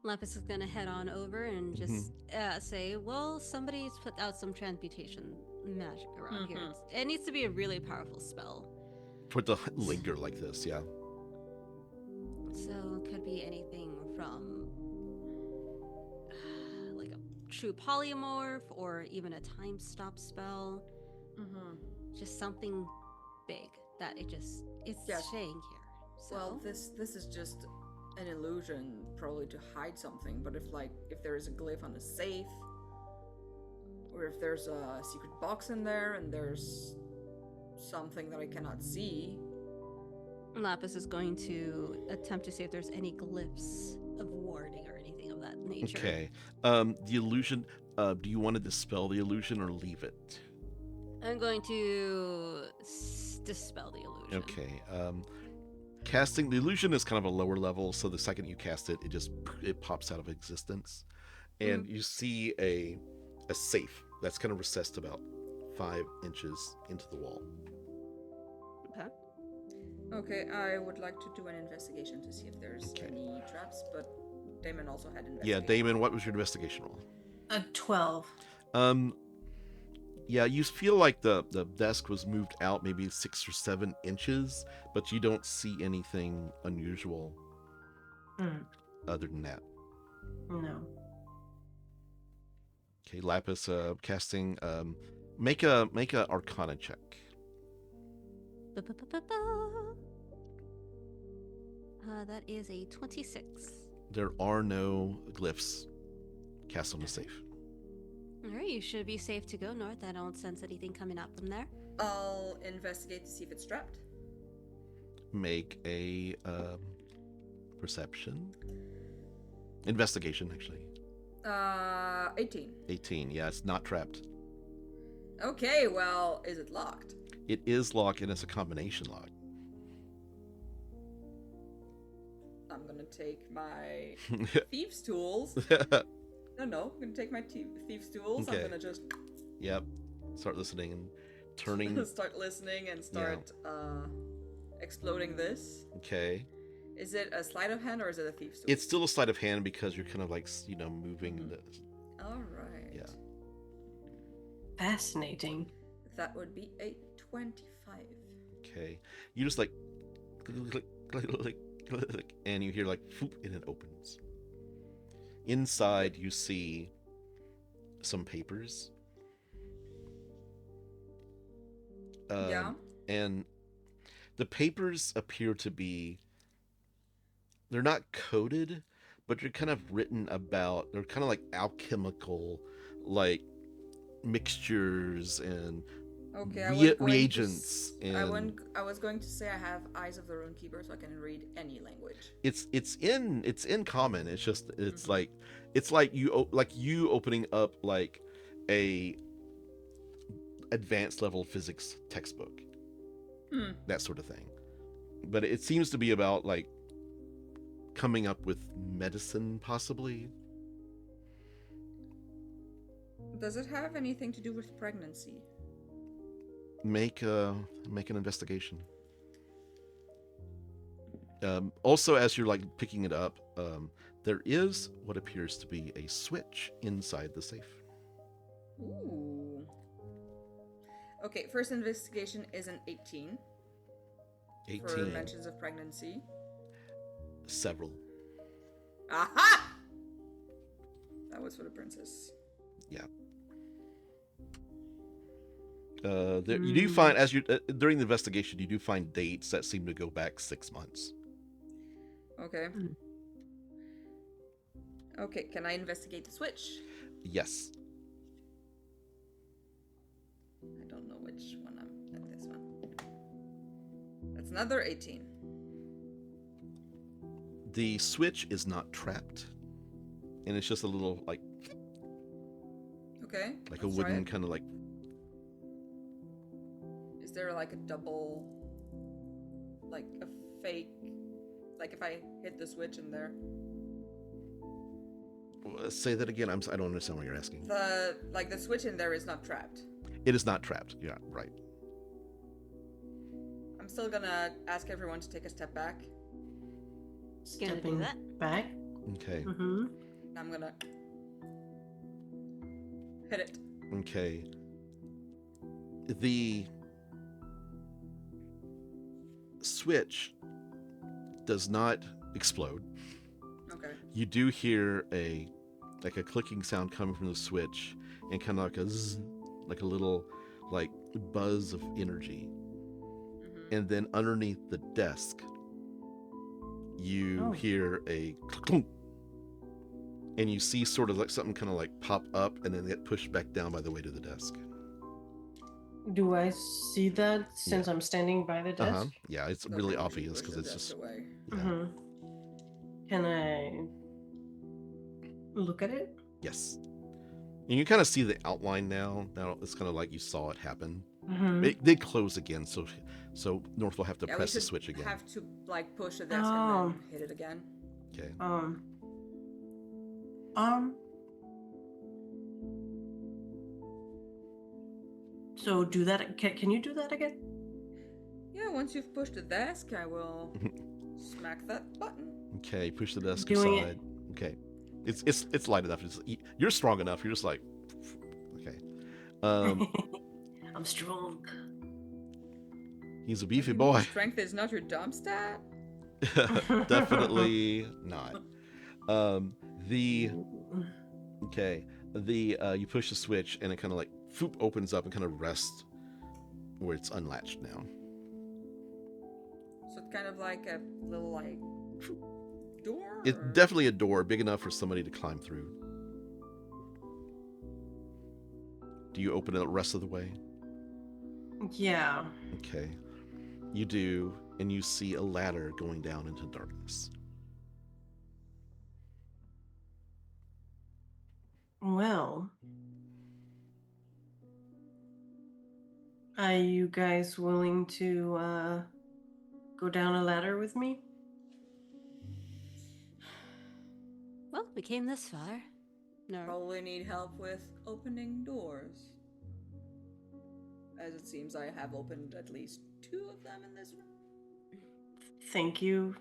Laphus is gonna head on over and just say, well, somebody's put out some transmutation magic around here. It needs to be a really powerful spell. For it to linger like this, yeah. So it could be anything from like a true polymorph or even a time stop spell. Just something big that it's staying here. So. Well, this is just an illusion, probably to hide something, but if there is a glyph on a safe, or if there's a secret box in there and there's something that I cannot see. Laphus is going to attempt to see if there's any glyphs of warding or anything of that nature. Okay. The illusion, do you want to dispel the illusion or leave it? I'm going to dispel the illusion. Okay. Casting the illusion is kind of a lower level, so the second you cast it, it pops out of existence, and you see a safe that's kind of recessed about 5 inches into the wall. Okay, I would like to do an investigation to see if there's any traps, but Damon also had investigation. Yeah, Damon, what was your investigation roll? A 12. Yeah, you feel like the desk was moved out maybe 6 or 7 inches, but you don't see anything unusual other than that. No. Okay, Laphus, casting. Make a Arcana check. That is a 26. There are no glyphs cast on the safe. Alright, you should be safe to go north. I don't sense anything coming out from there. I'll investigate to see if it's trapped. Make a perception. Investigation, actually. 18. 18, yeah, it's not trapped. Okay, well, is it locked? It is locked, and it's a combination lock. I'm gonna take my thieves' tools. No, I'm gonna take my thieves' tools. Okay. I'm gonna just... Yep. Start listening and turning. Start listening and start exploding this. Okay. Is it a sleight of hand or is it a thieves' tool? It's still a sleight of hand because you're kind of like, moving All right. Yeah. Fascinating. That would be a 25. Okay. You just like click, click, click, click, click, and you hear like foop, and it opens. Inside, you see some papers. Yeah. And the papers appear to be, they're not coded, but they're kind of written about, they're kind of like alchemical, like mixtures and Okay, I was going reagents. I was going to say I have Eyes of the Runekeeper, so I can read any language. It's in common. It's just it's like you opening up like a advanced level physics textbook, that sort of thing. But it seems to be about like coming up with medicine, possibly. Does it have anything to do with pregnancy? Make an investigation. Also, as you're like picking it up, there is what appears to be a switch inside the safe. Ooh. Okay, first investigation is an 18. 18. For mentions of pregnancy. Several. Aha! That was for the princess. Yeah. You do find, as you during the investigation, you do find dates that seem to go back 6 months. Okay. Okay, can I investigate the switch? Yes. I don't know which one I'm at. This one. That's another 18. The switch is not trapped, and it's just a little like Okay. a let's try wooden it. kind of like. Is there like a double, like a fake, like if I hit the switch in there? Say that again. I don't understand what you're asking. The switch in there is not trapped. It is not trapped. Yeah, right. I'm still gonna ask everyone to take a step back. Just gonna do Stepping that. back. Okay. Mm-hmm. And I'm gonna hit it. Okay. The switch does not explode. Okay. You do hear a clicking sound coming from the switch, and kind of like a zzz, like a little like buzz of energy. Mm-hmm. And then underneath the desk, you hear a clunk, and you see sort of like something kind of like pop up and then get pushed back down by the weight of the desk. Do I see that since I'm standing by the desk? Yeah, it's Okay, really we should obvious push because the it's desk just. away. Yeah. Mm-hmm. Can I look at it? Yes. And you kind of see the outline now. Now it's kind of like you saw it happen. Mm-hmm. It did close again, so North will have to Yeah, press we the should switch again. have to like push the desk Oh. and then hit it again. Okay. So do that. Can you do that again? Yeah, once you've pushed the desk, I will smack that button. Okay. Push the desk Doing aside. Okay. It's light enough. You're strong enough. You're just like. Okay. I'm strong. He's a beefy You mean boy. Strength is not your dump stat? Definitely not. You push the switch and it kind of like foop opens up and kind of rests where it's unlatched now. So it's kind of like a little like door? It's or- definitely a door big enough for somebody to climb through. Do you open it the rest of the way? Yeah. Okay. You do, and you see a ladder going down into darkness. Well, are you guys willing to go down a ladder with me? Well, we came this far. No. Probably need help with opening doors. As it seems I have opened at least 2 of them in this room. Thank you,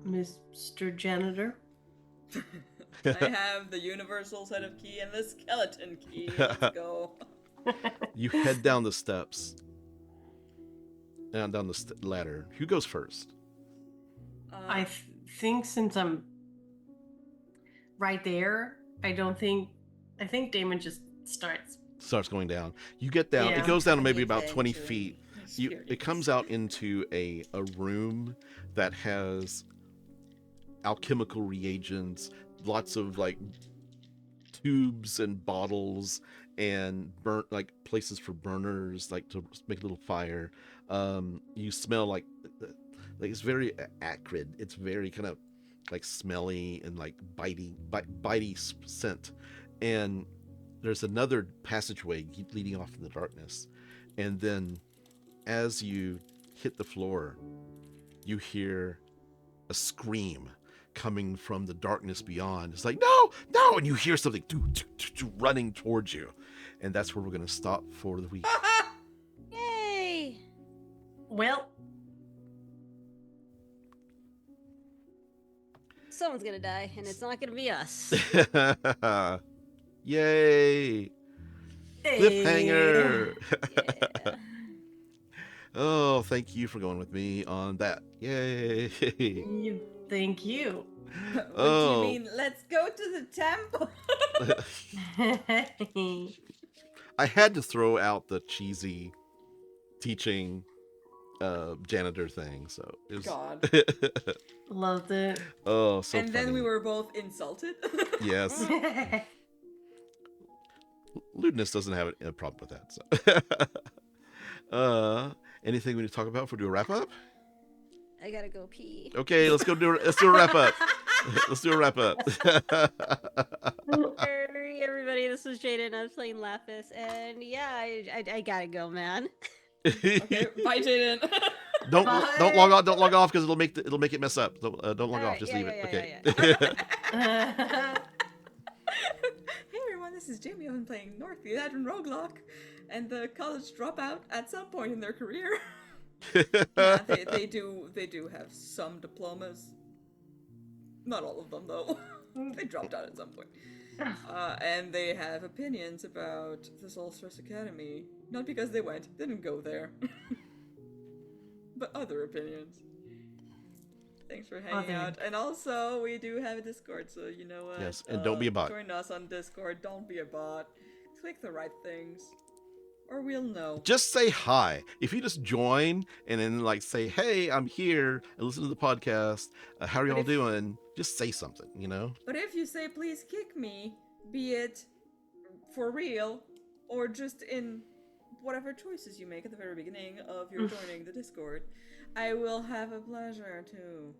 Mr. Janitor. I have the universal set of key and the skeleton key. Let's go. You head down the steps. And down the ladder. Who goes first? I think since I'm right there, I think Damon just starts. Starts going down. You get down. Yeah. It goes down to maybe Adventure about 20 feet. It comes out into a room that has alchemical reagents, lots of like tubes and bottles and burnt like places for burners, like to make a little fire. You smell like it's very acrid. It's very kind of like smelly and like bitey scent. And there's another passageway leading off in the darkness. And then as you hit the floor, you hear a scream coming from the darkness beyond. It's like, no, no, and you hear something running towards you. And that's where we're going to stop for the week. Yay! Well, Someone's gonna die, and it's not gonna be us. Yay! Cliffhanger! Yeah. Oh, thank you for going with me on that. Yay! Thank you. What Oh. do you mean? Let's go to the temple. I had to throw out the cheesy teaching janitor thing, so it was... God. Loved it. Oh, so and then funny. we were both insulted. Yes. Lewdness doesn't have a problem with that. So, anything we need to talk about before we do a wrap up? I gotta go pee. Okay, let's do a wrap up. Let's do a wrap up. Hey, everybody, this is Jaiden. I was playing Laphus, and yeah, I gotta go, man. Okay, bye, Jaiden. Don't Bye. don't log off because it'll make it mess up. Don't log off. Alright, Just yeah, leave yeah, it. yeah, Okay. Hey everyone, this is Jaime. I'm playing North, the Advent Roguelock, and the college dropout at some point in their career. Yeah, they do have some diplomas. Not all of them though. They dropped out at some point. And they have opinions about the Solstice Academy. Not because they didn't go there. But other opinions. Thanks for hanging out. And also, we do have a Discord, so you know what? Yes, and don't be a bot. Join us on Discord. Don't be a bot. Click the right things. Or we'll know. Just say hi. If you just join and then like say, "Hey, I'm here," and listen to the podcast. How are y'all doing? Just say something, you know. But if you say, please kick me, be it for real, or just in whatever choices you make at the very beginning of your joining the Discord, I will have a pleasure to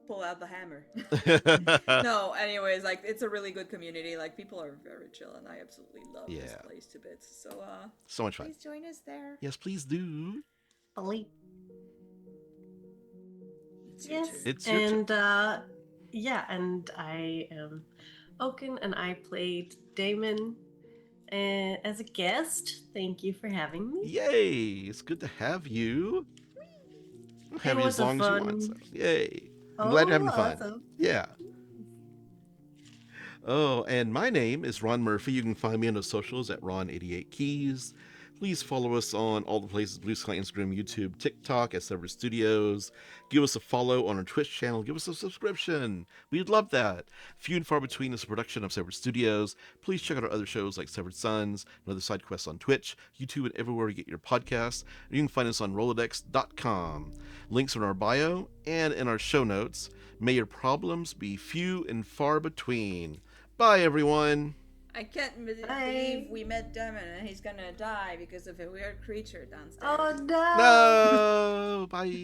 pull out the hammer. No, anyways, like, it's a really good community. Like, people are very chill, and I absolutely love this Yeah. place to bits. So, So much fun. please join us there. Yes, please do. It's your Yes. turn. It's your turn. And yeah, and I am Oaken, and I played Damon as a guest. Thank you for having me. Yay! It's good to have you. I'll have It you was as a long as you want. So. fun- Yay! I'm glad you're having fun. Awesome. Yeah. Oh, and my name is Ron Murphy. You can find me on the socials at Ron88Keys. Please follow us on all the places: Blue Sky, Instagram, YouTube, TikTok at Cerberus Studios. Give us a follow on our Twitch channel. Give us a subscription. We'd love that. Few and Far Between is a production of Cerberus Studios. Please check out our other shows like Severed Sons and other side quests on Twitch, YouTube, and everywhere you get your podcasts. You can find us on Rolodex.com. Links are in our bio and in our show notes. May your problems be few and far between. Bye, everyone. I can't believe Bye. we met Damon and he's gonna die because of a weird creature downstairs. Oh no! No. Bye.